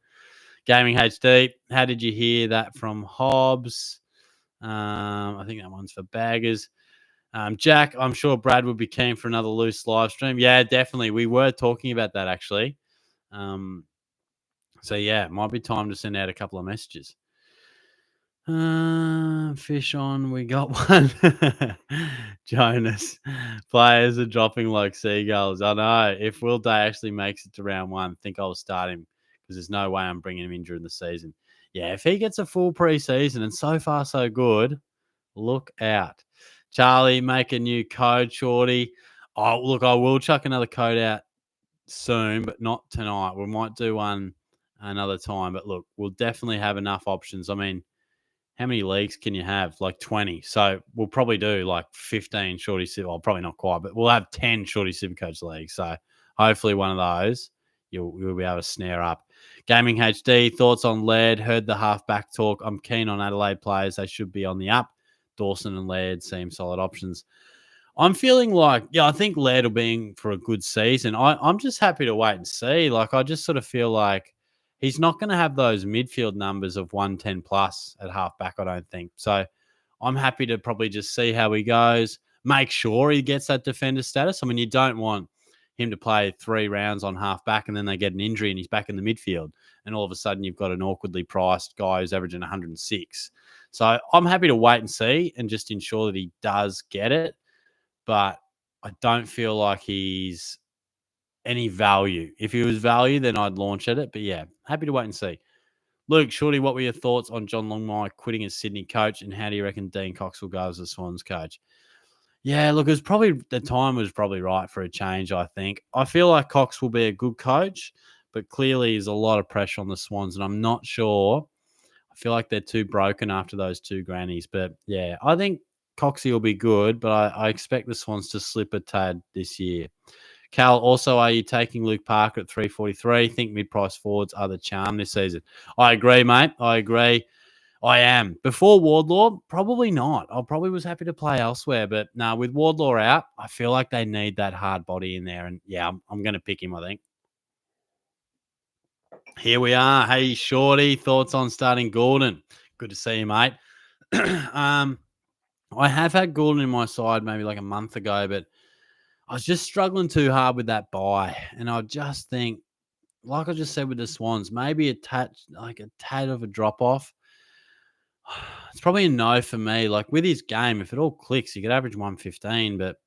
Gaming HD, how did you hear that from Hobbs? I think that one's for Baggers. Jack, I'm sure Brad would be keen for another loose live stream. Yeah, definitely. We were talking about that actually. So yeah, might be time to send out a couple of messages. Fish on, we got one. Jonas, players are dropping like seagulls. I know. If Will Day actually makes it to round one, I think I'll start him because there's no way I'm bringing him in during the season. Yeah, if he gets a full preseason and so far so good, look out. Charlie, make a new code, Shorty. Oh, look, I will chuck another code out soon, but not tonight. We might do one another time. But look, we'll definitely have enough options. I mean, how many leagues can you have? Like 20. So we'll probably do like 15 Shorty Super. Well, probably not quite, but we'll have 10 Shorty Supercoach leagues. So hopefully one of those you'll be able to snare up. Gaming HD, thoughts on Laird? Heard the halfback talk. I'm keen on Adelaide players. They should be on the up. Dawson and Laird seem solid options. I'm feeling like, I think Laird will be in for a good season. I'm just happy to wait and see. Like, I just sort of feel like he's not going to have those midfield numbers of 110 plus at halfback, I don't think. So I'm happy to probably just see how he goes, make sure he gets that defender status. I mean, you don't want him to play 3 rounds on halfback and then they get an injury and he's back in the midfield. And all of a sudden you've got an awkwardly priced guy who's averaging 106. So I'm happy to wait and see and just ensure that he does get it. But I don't feel like he's any value. If he was value, then I'd launch at it. But yeah, happy to wait and see. Luke, Shorty, what were your thoughts on John Longmire quitting as Sydney coach, and how do you reckon Dean Cox will go as the Swans coach? Yeah, look, the time was probably right for a change, I think. I feel like Cox will be a good coach, but clearly there's a lot of pressure on the Swans, and I'm not sure. I feel like they're too broken after those 2 grannies. But yeah, I think Coxie will be good, but I expect the Swans to slip a tad this year. Cal, also, are you taking Luke Parker at 343? Think mid-price forwards are the charm this season. I agree, mate. I agree. I am. Before Wardlaw, probably not. I probably was happy to play elsewhere, but no, with Wardlaw out, I feel like they need that hard body in there. And yeah, I'm going to pick him, I think. Here we are. Hey, Shorty, thoughts on starting Gordon? Good to see you, mate. I have had Gordon in my side maybe like a month ago, but I was just struggling too hard with that buy. And I just think, like I just said with the Swans, maybe a tad of a drop off. It's probably a no for me. Like with his game, if it all clicks, he could average 115, but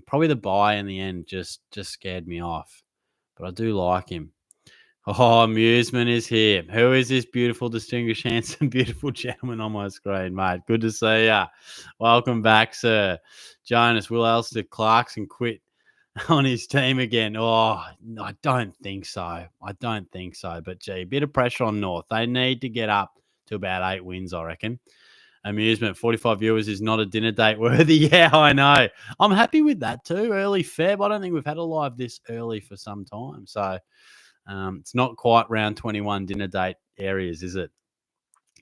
probably the buy in the end just scared me off. But I do like him. Oh, amusement is here. Who is this beautiful, distinguished, handsome, beautiful gentleman on my screen, mate? Good to see ya. Welcome back, sir. Jonas, will Alistair Clarkson quit on his team again? Oh, I don't think so. I don't think so. But, gee, a bit of pressure on North. They need to get up to about 8 wins, I reckon. Amusement, 45 viewers is not a dinner date worthy. Yeah, I know. I'm happy with that too. Early Feb. I don't think we've had a live this early for some time. So, it's not quite round 21 dinner date areas, is it?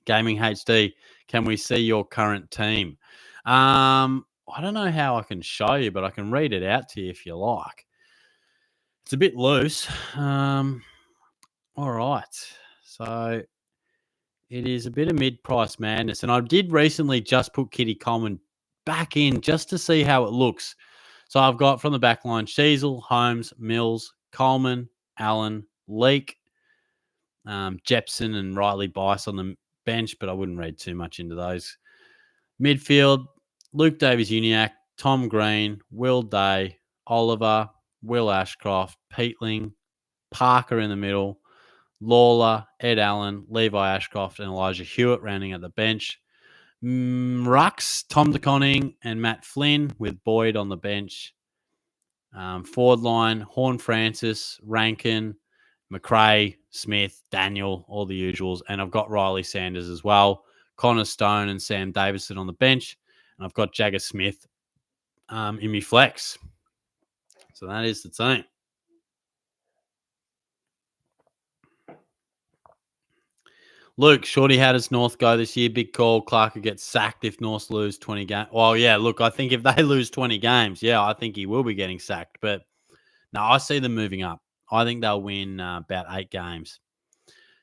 Gaming HD, can we see your current team? I don't know how I can show you, but I can read it out to you if you like. It's a bit loose. All right. So it is a bit of mid-price madness. And I did recently just put Kitty Coleman back in just to see how it looks. So I've got from the back line, Sheasel, Holmes, Mills, Coleman, Allen, Leake, Jepson and Riley Bice on the bench, but I wouldn't read too much into those. Midfield, Luke Davies-Uniacke, Tom Green, Will Day, Oliver, Will Ashcroft, Peatling, Parker in the middle, Lawler, Ed Allen, Levi Ashcroft, and Elijah Hewitt rounding at the bench. Rucks, Tom DeConning, and Matt Flynn with Boyd on the bench. Forward line, Horn Francis, Rankin, McRae, Smith, Daniel, all the usuals. And I've got Riley Sanders as well, Connor Stone and Sam Davison on the bench. And I've got Jagger Smith in my flex. So that is the team. Luke, Shorty, how does North go this year? Big call. Clark gets sacked if North lose 20 games. Well, yeah, look, I think if they lose 20 games, yeah, I think he will be getting sacked. But no, I see them moving up. I think they'll win about 8 games.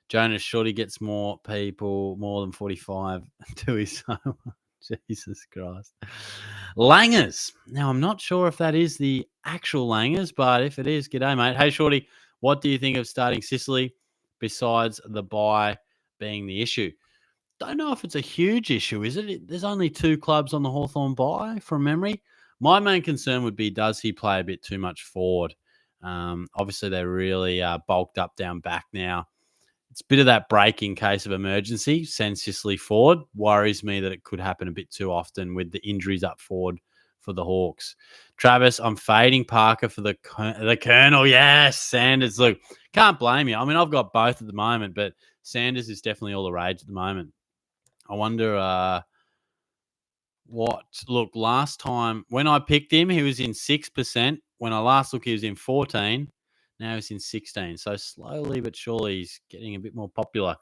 Jonas Shorty gets more people, more than 45 to his home. Jesus Christ. Langers. Now, I'm not sure if that is the actual Langers, but if it is, g'day, mate. Hey, Shorty, what do you think of starting Sicily besides the bye being the issue? Don't know if it's a huge issue, is it? There's only 2 clubs on the Hawthorn bye from memory. My main concern would be, does he play a bit too much forward? Obviously, they're really bulked up down back now. It's a bit of that break in case of emergency. Send Sicily forward. Worries me that it could happen a bit too often with the injuries up forward for the Hawks. Travis, I'm fading Parker for the Colonel. Yes, Sanders. Look, can't blame you. I mean, I've got both at the moment, but Sanders is definitely all the rage at the moment. I wonder look, last time when I picked him, he was in 6%. When I last looked, he was in 14. Now he's in 16. So slowly but surely he's getting a bit more popular.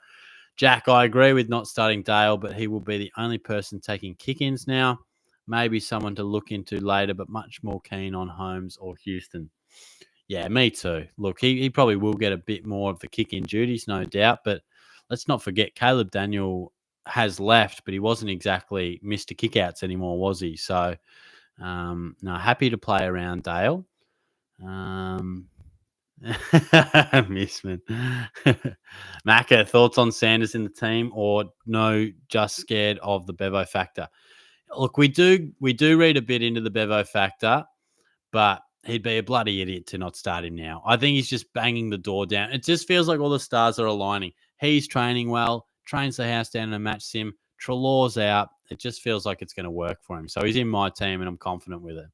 Jack, I agree with not starting Dale, but he will be the only person taking kick-ins now. Maybe someone to look into later, but much more keen on Holmes or Houston. Yeah, me too. Look, he probably will get a bit more of the kick-in duties, no doubt. But let's not forget, Caleb Daniel has left, but he wasn't exactly Mr. Kickouts anymore, was he? So, no, happy to play around Dale. Missman. Macca, thoughts on Sanders in the team, or no, just scared of the Bevo factor? Look, we do read a bit into the Bevo factor, but he'd be a bloody idiot to not start him now. I think he's just banging the door down. It just feels like all the stars are aligning. He's training well, trains the house down in a match sim. Trelaw's out. It just feels like it's going to work for him. So he's in my team, and I'm confident with it.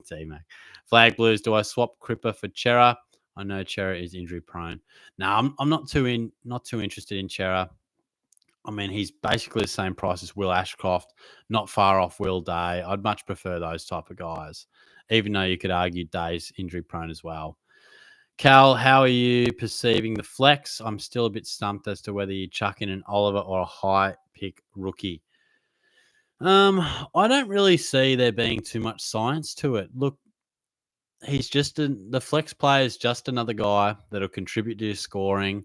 T-Mac. Flag Blues, do I swap Cripper for Chera? I know Chera is injury prone. No, I'm not too interested in Chera. I mean, he's basically the same price as Will Ashcroft, not far off Will Day. I'd much prefer those type of guys, even though you could argue Day's injury prone as well. Cal, how are you perceiving the flex? I'm still a bit stumped as to whether you chuck in an Oliver or a high pick rookie. I don't really see there being too much science to it. Look, he's just the flex player is just another guy that'll contribute to your scoring.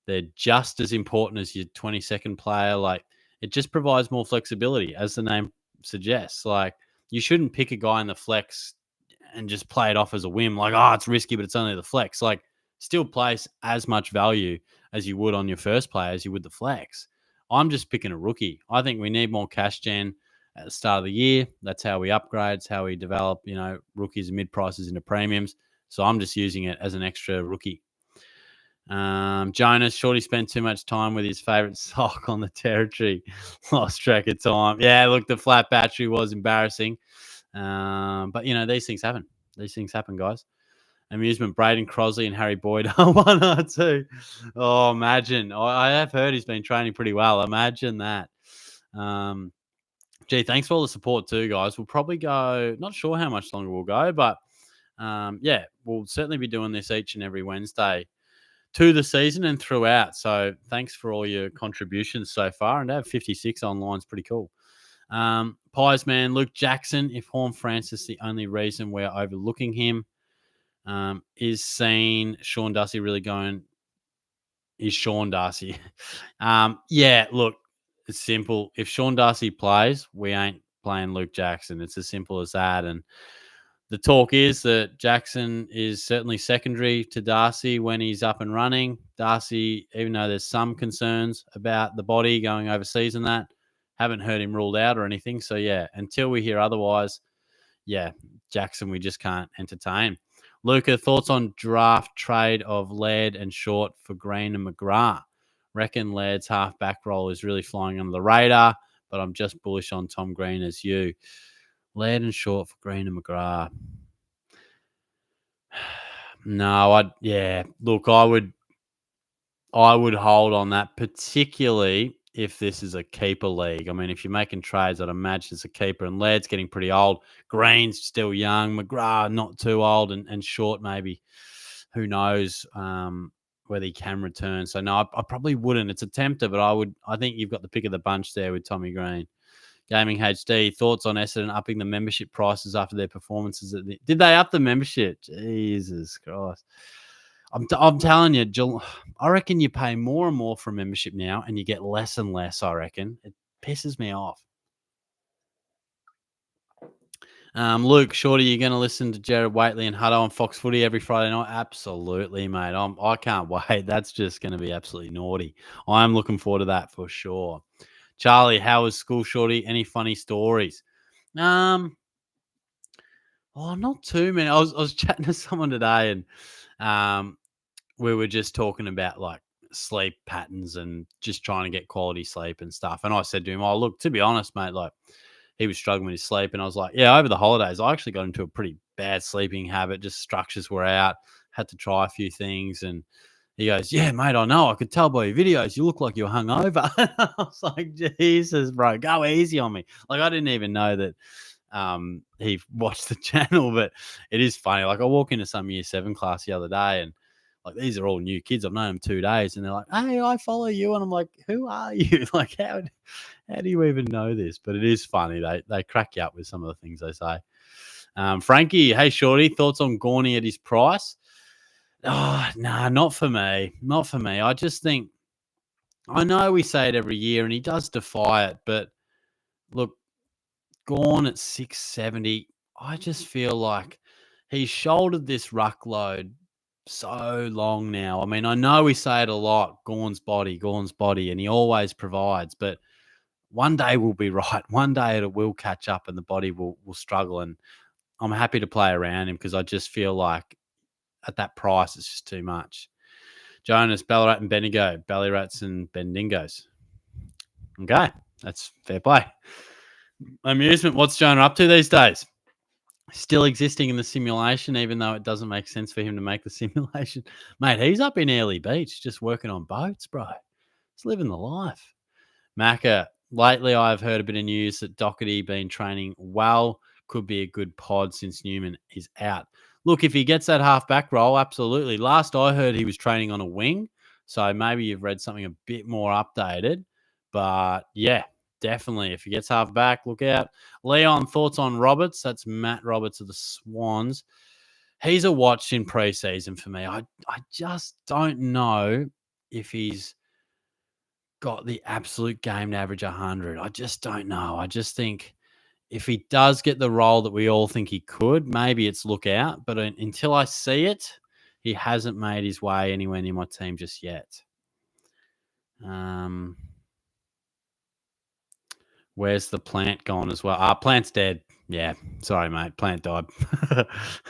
They're just as important as your 22nd player. Like, it just provides more flexibility, as the name suggests. Like, you shouldn't pick a guy in the flex and just play it off as a whim. Like, oh, it's risky, but it's only the flex. Like, still place as much value as you would on your first player as you would the flex. I'm just picking a rookie. I think we need more cash gen at the start of the year. That's how we upgrade. It's how we develop, rookies and mid-prices into premiums. So I'm just using it as an extra rookie. Jonas, Shorty spent too much time with his favourite sock on the territory. Lost track of time. Yeah, look, the flat battery was embarrassing. But, these things happen. These things happen, guys. Amusement, Braden Crosley and Harry Boyd are 1 or 2. Oh, imagine. I have heard he's been training pretty well. Imagine that. Gee, thanks for all the support too, guys. We'll probably go, not sure how much longer we'll go, but we'll certainly be doing this each and every Wednesday to the season and throughout. So thanks for all your contributions so far. And to have 56 online is pretty cool. Pies Man, Luke Jackson, if Horn Francis the only reason we're overlooking him, is seeing Sean Darcy really going, is Sean Darcy. Look, it's simple. If Sean Darcy plays, we ain't playing Luke Jackson. It's as simple as that. And the talk is that Jackson is certainly secondary to Darcy when he's up and running. Darcy, even though there's some concerns about the body going overseas and that, haven't heard him ruled out or anything. So, until we hear otherwise, Jackson we just can't entertain. Luca, thoughts on draft trade of Laird and Short for Green and McGrath? Reckon Laird's half-back role is really flying under the radar, but I'm just bullish on Tom Green as you. Laird and Short for Green and McGrath. No, look, I would hold on that, particularly if this is a keeper league. I mean, if you're making trades, I'd imagine it's a keeper, and Laird's getting pretty old. Green's still young. McGrath not too old, and Short maybe. Who knows whether he can return. So, no, I probably wouldn't. It's a tempter, but I think you've got the pick of the bunch there with Tommy Green. Gaming HD, thoughts on Essendon upping the membership prices after their performances? Did they up the membership? Jesus Christ. I'm telling you, I reckon you pay more and more for a membership now, and you get less and less. I reckon it pisses me off. Luke, Shorty, you going to listen to Jared Waitley and Hutto on Fox Footy every Friday night? Absolutely, mate. I can't wait. That's just going to be absolutely naughty. I'm looking forward to that for sure. Charlie, how was school, Shorty? Any funny stories? Um, not too many. I was chatting to someone today, and we were just talking about like sleep patterns and just trying to get quality sleep and stuff. And I said to him, "Oh, look, to be honest, mate, like." He was struggling with his sleep, and I was like, yeah, over the holidays, I actually got into a pretty bad sleeping habit. Just structures were out, had to try a few things. And he goes, yeah, mate, I know. I could tell by your videos. You look like you're hungover. I was like, Jesus, bro, go easy on me. Like, I didn't even know that he watched the channel, but it is funny. Like, I walk into some year 7 class the other day, and like, these are all new kids. I've known them 2 days, and they're like, hey, I follow you. And I'm like, who are you? Like, how do you even know this? But it is funny. They crack you up with some of the things they say. Frankie, hey, Shorty, thoughts on Gorney at his price? Oh, nah, not for me. Not for me. I just think, I know we say it every year, and he does defy it, but look, Gorn at 670, I just feel like he's shouldered this ruck load so long now. I mean, I know we say it a lot, Gorn's body, and he always provides, but one day we'll be right. One day it will catch up and the body will struggle. And I'm happy to play around him because I just feel like at that price, it's just too much. Jonas, Ballarat and Bendigo, Ballyrats and Bendingos. Okay, that's fair play. Amusement, what's Jonah up to these days? Still existing in the simulation, even though it doesn't make sense for him to make the simulation. Mate, he's up in Airlie Beach just working on boats, bro. He's living the life. Macca, lately I've heard a bit of news that Doherty been training well, could be a good pod since Newman is out. Look, if he gets that half-back role, absolutely. Last I heard he was training on a wing, so maybe you've read something a bit more updated. But yeah, definitely. If he gets half-back, look out. Leon, thoughts on Roberts? That's Matt Roberts of the Swans. He's a watch in preseason for me. I just don't know if he's got the absolute game to average 100. I just don't know. I just think if he does get the role that we all think he could, maybe it's look out. But until I see it, he hasn't made his way anywhere near my team just yet. Where's the plant gone as well? Plant's dead. Yeah, sorry, mate. Plant died.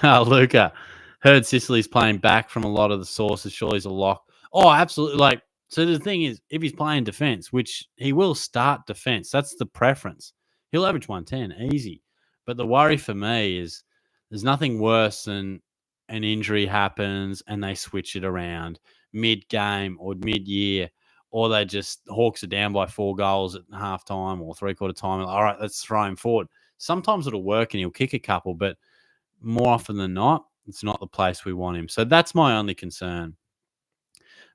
Luca, heard Sicily's playing back from a lot of the sources. Surely he's a lock. Oh, absolutely. Like, so the thing is, if he's playing defense, which he will start defense, that's the preference. He'll average 110, easy. But the worry for me is there's nothing worse than an injury happens and they switch it around mid-game or mid-year, or they just Hawks are down by 4 goals at halftime or three-quarter time. All right, let's throw him forward. Sometimes it'll work and he'll kick a couple, but more often than not, it's not the place we want him. So that's my only concern.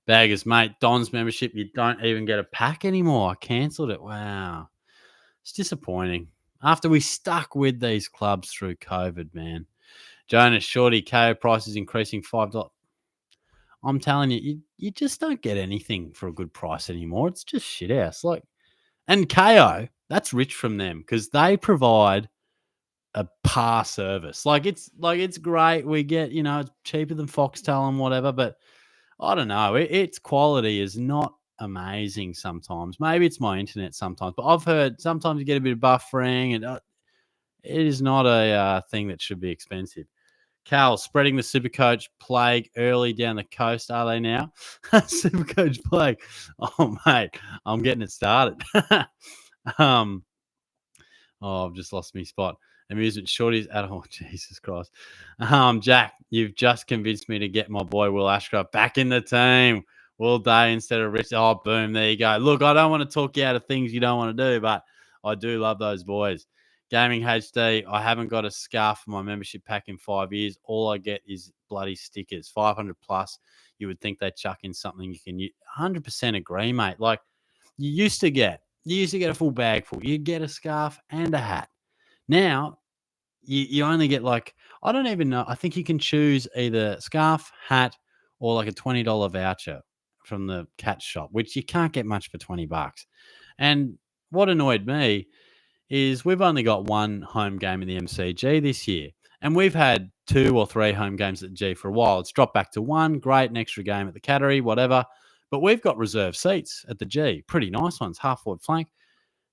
Baggers, mate, Don's membership, you don't even get a pack anymore. I cancelled it. Wow. It's disappointing. After we stuck with these clubs through COVID, man. Jonas, Shorty, KO price is increasing $5. I'm telling you, you just don't get anything for a good price anymore. It's just shit ass. Like, and KO, that's rich from them because they provide a par service. It's great. We get, it's cheaper than Foxtel and whatever, but I don't know. Its quality is not amazing sometimes. Maybe it's my internet sometimes, but I've heard sometimes you get a bit of buffering, and it is not a thing that should be expensive. Cal, spreading the SuperCoach plague early down the coast, are they now? SuperCoach plague. Oh, mate, I'm getting it started. I've just lost my spot. Amusement shorties at Jesus Christ. Jack, you've just convinced me to get my boy Will Ashcroft back in the team. Will Day instead of Rich. Oh, boom, there you go. Look, I don't want to talk you out of things you don't want to do, but I do love those boys. Gaming HD, I haven't got a scarf for my membership pack in 5 years. All I get is bloody stickers. 500 plus. You would think they'd chuck in something you can use. 100% agree, mate. Like, you used to get a full bag full. You'd get a scarf and a hat. Now, you only get I don't even know. I think you can choose either scarf, hat, or like a $20 voucher from the catch shop, which you can't get much for $20. And what annoyed me is we've only got one home game in the MCG this year. And we've had 2 or 3 home games at the G for a while. It's dropped back to one. Great, an extra game at the Cattery, whatever. But we've got reserve seats at the G. Pretty nice ones, half forward flank.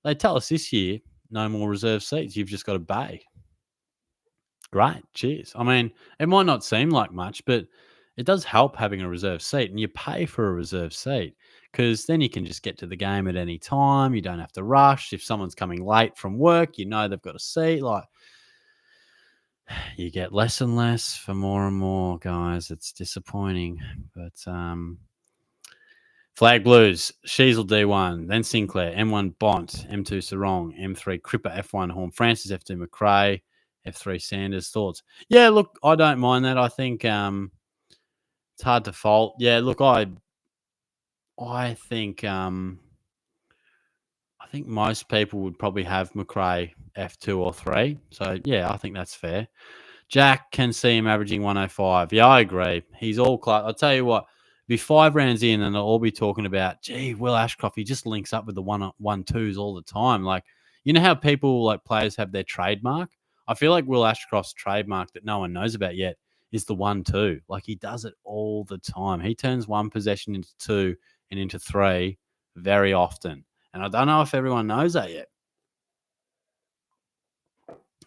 They tell us this year, no more reserve seats. You've just got to bay. Great, cheers. I mean, it might not seem like much, but it does help having a reserve seat. And you pay for a reserve seat because then you can just get to the game at any time. You don't have to rush. If someone's coming late from work, you know they've got a seat. Like, you get less and less for more and more, guys. It's disappointing. But Flag Blues, Sheasel D1, then Sinclair, M1 Bont, M2 Sarong, M3 Cripper, F1 Horn Francis, F2 McRae, F3 Sanders. Thoughts? Yeah, look, I don't mind that. I think it's hard to fault. Yeah, look, I think most people would probably have McRae F2 or 3. So yeah, I think that's fair. Jack can see him averaging 105. Yeah, I agree. He's all class. I'll tell you what, be 5 rounds in and they'll all be talking about, gee, Will Ashcroft, he just links up with the 1-2s all the time. Like, you know how people, like players, have their trademark? I feel like Will Ashcroft's trademark that no one knows about yet is the 1-2. Like, he does it all the time. He turns one possession into 2 and into 3 very often. And I don't know if everyone knows that yet.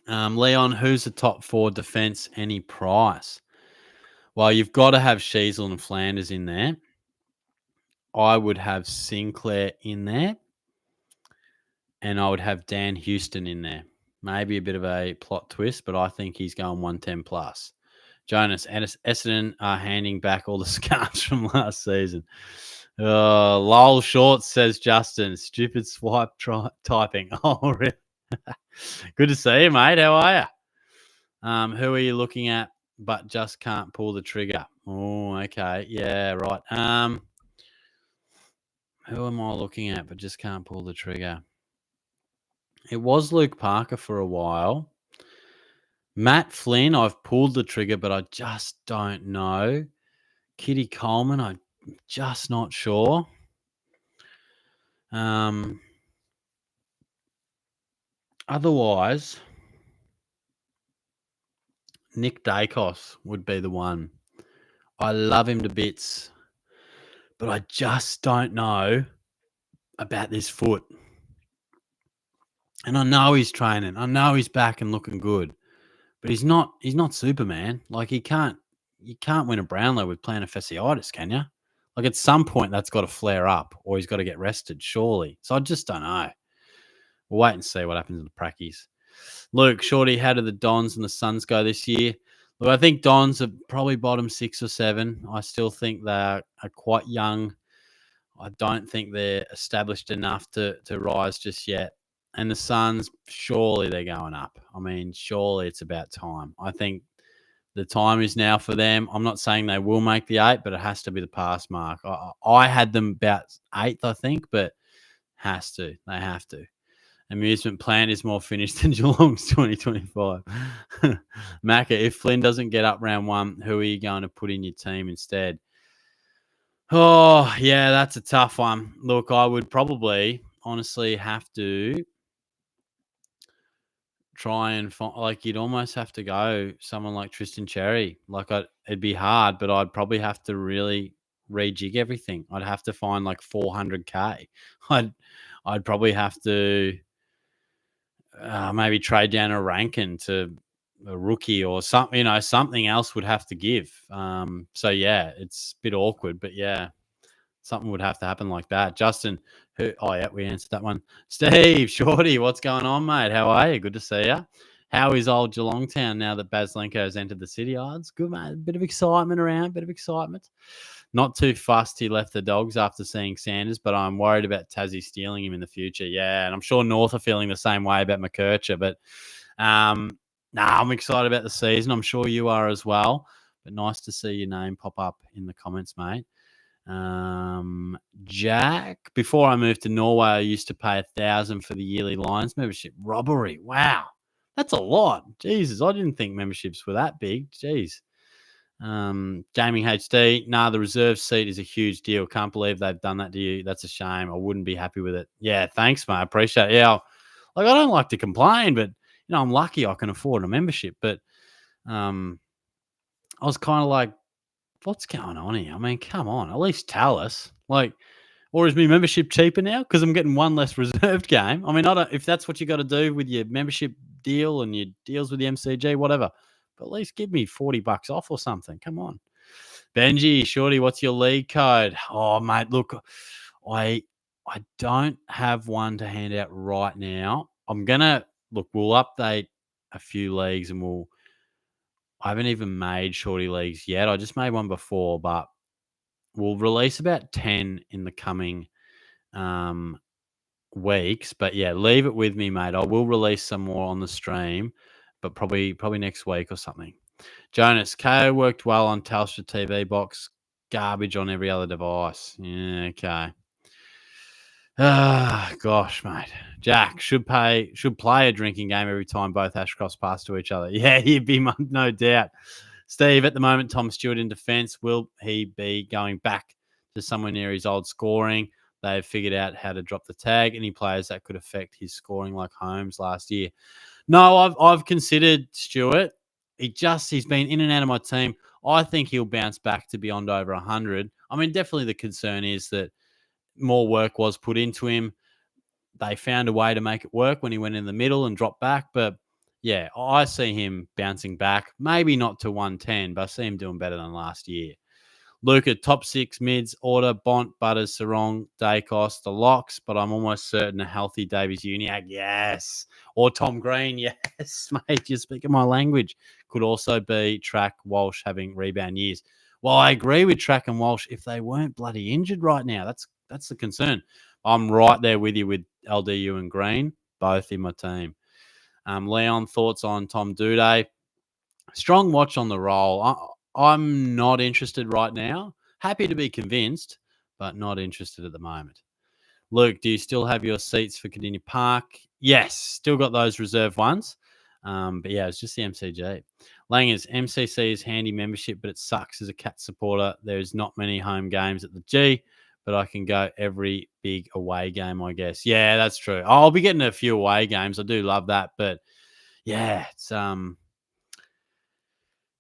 Leon, who's the top 4 defense? Any price? Well, you've got to have Sheasel and Flanders in there. I would have Sinclair in there. And I would have Dan Houston in there. Maybe a bit of a plot twist, but I think he's going 110 plus. Jonas Essendon are handing back all the scarves from last season. Lol shorts, says Justin. Stupid swipe typing. Oh, really? Good to see you, mate. How are you? Who are you looking at but just can't pull the trigger? Oh, okay. Yeah, right. Who am I looking at but just can't pull the trigger? It was Luke Parker for a while. Matt Flynn, I've pulled the trigger, but I just don't know. Kitty Coleman, I'm just not sure. Otherwise, Nick Dacos would be the one. I love him to bits, but I just don't know about this foot. And I know he's training. I know he's back and looking good, but he's not Superman. Like, you can't win a Brownlow with plantar fasciitis, can you? Like, at some point that's got to flare up, or he's got to get rested, surely. So I just don't know. We'll wait and see what happens in the prackies. Luke, Shorty, how do the Dons and the Suns go this year? Look, I think Dons are probably bottom 6 or 7. I still think they are quite young. I don't think they're established enough to rise just yet. And the Suns, surely they're going up. I mean, surely it's about time. I think the time is now for them. I'm not saying they will make the 8, but it has to be the pass mark. I had them about 8th, I think, but has to. They have to. Amusement plan is more finished than Geelong's 2025. Macca, if Flynn doesn't get up round 1, who are you going to put in your team instead? Oh, yeah, that's a tough one. Look, I would probably honestly have to try and find, like, you'd almost have to go someone like Tristan Cherry. Like, it'd be hard, but I'd probably have to really rejig everything. I'd have to find like 400K. I'd probably have to maybe trade down a Rankin to a rookie or something. You know, something else would have to give. So yeah, it's a bit awkward, but yeah, something would have to happen like that. Justin, we answered that one. Steve, Shorty, what's going on, mate? How are you? Good to see you. How is old Geelong Town now that Baslenko has entered the city? Oh, it's good, mate. A bit of excitement around, bit of excitement. Not too fussed he left the Dogs after seeing Sanders, but I'm worried about Tassie stealing him in the future. Yeah, and I'm sure North are feeling the same way about McKercher. But I'm excited about the season. I'm sure you are as well. But nice to see your name pop up in the comments, mate. Jack, before I moved to Norway, I used to pay $1,000 for the yearly Lions membership. Robbery. Wow. That's a lot. Jesus, I didn't think memberships were that big. Jeez. Gaming HD, the reserve seat is a huge deal. Can't believe they've done that to you. That's a shame. I wouldn't be happy with it. Yeah, thanks, mate. I appreciate it. Yeah, I don't like to complain, but I'm lucky I can afford a membership. But I was kind of like, what's going on here? I mean, come on, at least tell us. Or is my membership cheaper now because I'm getting one less reserved game? I mean, I don't. If that's what you got to do with your membership deal and your deals with the MCG, whatever. But at least give me $40 off or something. Come on. Benji, Shorty, what's your league code? Oh, mate, look, I don't have one to hand out right now. I'm gonna we'll update a few leagues and I haven't even made Shorty leagues yet. I just made one before, but we'll release about 10 in the coming weeks. But yeah, leave it with me, mate. I will release some more on the stream, but probably next week or something. Jonas, KO worked well on Telstra TV box, garbage on every other device. Yeah, okay. Ah, gosh, mate. Jack should play a drinking game every time both Ashcrofts pass to each other. Yeah, he'd be no doubt. Steve, at the moment, Tom Stewart in defence. Will he be going back to somewhere near his old scoring? They've figured out how to drop the tag. Any players that could affect his scoring like Holmes last year? No, I've considered Stewart. He's been in and out of my team. I think he'll bounce back to beyond over 100. I mean, definitely the concern is that more work was put into him. They found a way to make it work when he went in the middle and dropped back. But yeah, I see him bouncing back. Maybe not to 110, but I see him doing better than last year. Luca, top 6 mids, Order, Bont, Butters, Sarong, Dacos, the locks, but I'm almost certain a healthy Davies Uniac, yes. Or Tom Green, yes, mate, you're speaking my language. Could also be Track, Walsh having rebound years. Well, I agree with Track and Walsh if they weren't bloody injured right now. That's the concern. I'm right there with you with LDU and Green, both in my team. Leon, thoughts on Tom Duday? Strong watch on the roll. I'm not interested right now. Happy to be convinced, but not interested at the moment. Luke, do you still have your seats for Cardinia Park? Yes, still got those reserved ones. But yeah, it's just the MCG. Langers, MCC is handy membership, but it sucks as a Cat supporter. There's not many home games at the G, but I can go every big away game, I guess. Yeah, that's true. I'll be getting a few away games. I do love that, but yeah, it's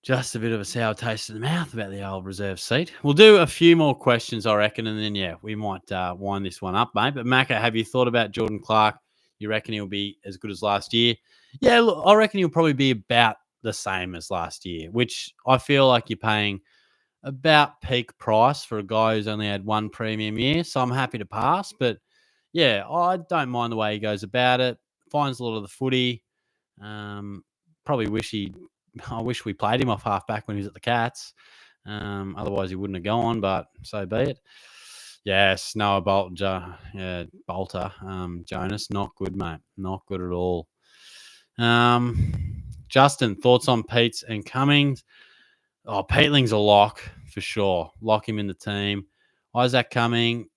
just a bit of a sour taste in the mouth about the old reserve seat. We'll do a few more questions, I reckon, and then, yeah, we might wind this one up, mate. But, Macca, have you thought about Jordan Clark? You reckon he'll be as good as last year? Yeah, look, I reckon he'll probably be about the same as last year, which I feel like you're paying about peak price for a guy who's only had one premium year. So I'm happy to pass. But, yeah, I don't mind the way he goes about it. Finds a lot of the footy. Probably I wish we played him off halfback when he was at the Cats. Otherwise, he wouldn't have gone, but so be it. Yes, Noah Bolter, Jonas, not good, mate. Not good at all. Justin, thoughts on Pete's and Cummings? Oh, Peatling's a lock for sure. Lock him in the team. Isaac Cumming,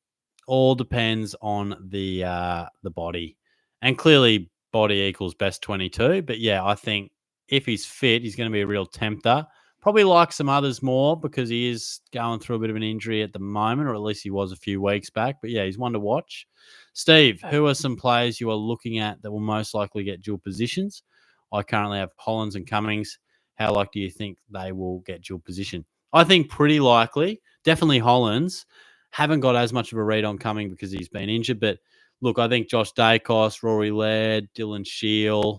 all depends on the body. And clearly, body equals best 22. But yeah, I think if he's fit, he's going to be a real tempter. Probably like some others more because he is going through a bit of an injury at the moment, or at least he was a few weeks back. But yeah, he's one to watch. Steve, who are some players you are looking at that will most likely get dual positions? I currently have Hollins and Cummings. How likely do you think they will get dual position? I think pretty likely. Definitely Hollins. Haven't got as much of a read on Cumming because he's been injured. But look, I think Josh Dacos, Rory Laird, Dylan Shield.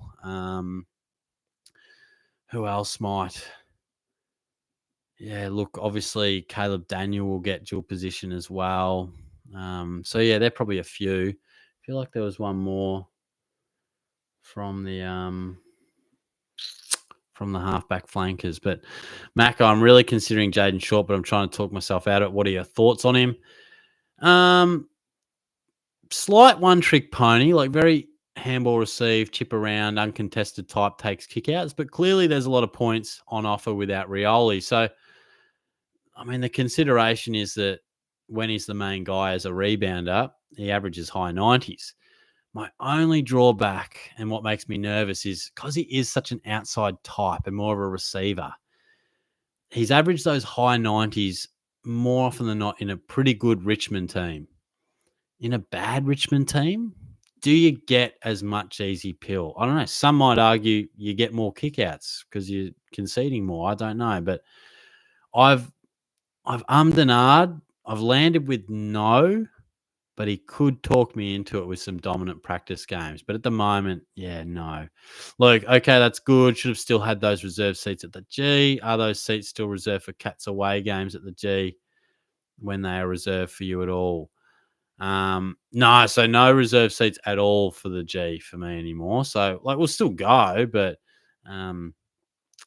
Who else might? Yeah, look, obviously Caleb Daniel will get dual position as well. So yeah, they're probably a few. I feel like there was one more from the halfback flankers. But Macca, I'm really considering Jaden Short, but I'm trying to talk myself out of it. What are your thoughts on him? Slight one-trick pony, like very handball receive, chip around, uncontested type, takes kickouts, but clearly there's a lot of points on offer without Rioli. So, I mean, the consideration is that when he's the main guy as a rebounder, he averages high 90s. My only drawback and what makes me nervous is because he is such an outside type and more of a receiver, he's averaged those high 90s more often than not in a pretty good Richmond team. In a bad Richmond team, do you get as much easy pill? I don't know. Some might argue you get more kickouts because you're conceding more. I don't know, but I've ummed and ahed. I've landed with no, but he could talk me into it with some dominant practice games. But at the moment, yeah, no. Look, okay, that's good. Should have still had those reserve seats at the G. Are those seats still reserved for Cats away games at the G when they are reserved for you at all? No, so no reserve seats at all for the G for me anymore. So like we'll still go, but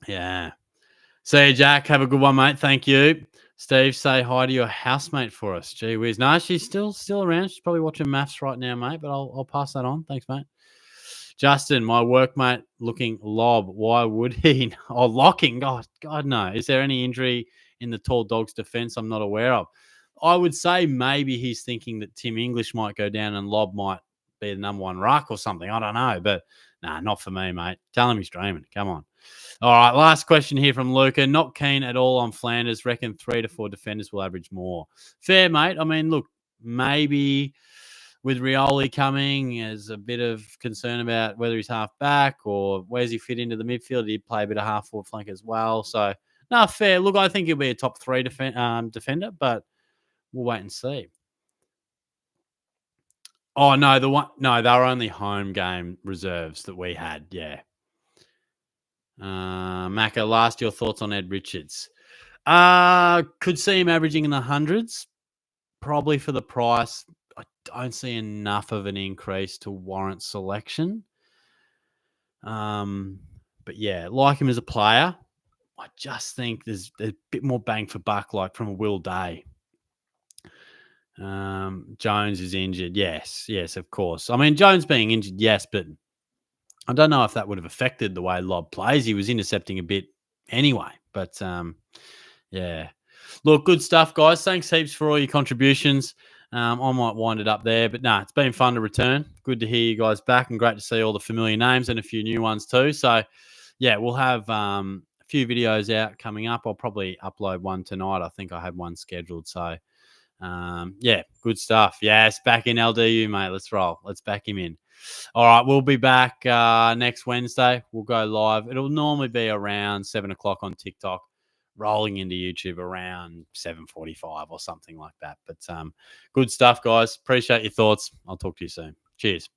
yeah. See you, Jack. Have a good one, mate. Thank you. Steve, say hi to your housemate for us. Gee whiz. No, she's still around. She's probably watching maths right now, mate, but I'll pass that on. Thanks, mate. Justin, my workmate looking lob. Why would he? Oh, locking. God, no. Is there any injury in the tall dog's defense I'm not aware of? I would say maybe he's thinking that Tim English might go down and Lob might be the number one ruck or something. I don't know, but nah, not for me, mate. Tell him he's dreaming. Come on. All right, last question here from Luca. Not keen at all on Flanders. Reckon 3 to 4 defenders will average more. Fair, mate. I mean, look, maybe with Rioli coming, there's a bit of concern about whether he's half back or where's he fit into the midfield. He'd play a bit of half forward flank as well. So, no, fair. Look, I think he'll be a top 3 defender, but we'll wait and see. Oh no, they were only home game reserves that we had. Yeah. Macca, last your thoughts on Ed Richards? Could see him averaging in the hundreds, probably for the price. I don't see enough of an increase to warrant selection. But yeah, like him as a player, I just think there's a bit more bang for buck, like from a Will Day. Jones is injured. Yes, of course. I mean, Jones being injured, yes, but I don't know if that would have affected the way Lob plays. He was intercepting a bit anyway, but yeah. Look, good stuff, guys. Thanks heaps for all your contributions. I might wind it up there, but it's been fun to return. Good to hear you guys back and great to see all the familiar names and a few new ones too. So, yeah, we'll have a few videos out coming up. I'll probably upload one tonight. I think I have one scheduled. So, yeah, good stuff. Yes, back in LDU, mate. Let's roll. Let's back him in. All right, we'll be back next Wednesday. We'll go live. It'll normally be around 7 o'clock on TikTok, rolling into YouTube around 7:45 or something like that. But good stuff, guys. Appreciate your thoughts. I'll talk to you soon. Cheers.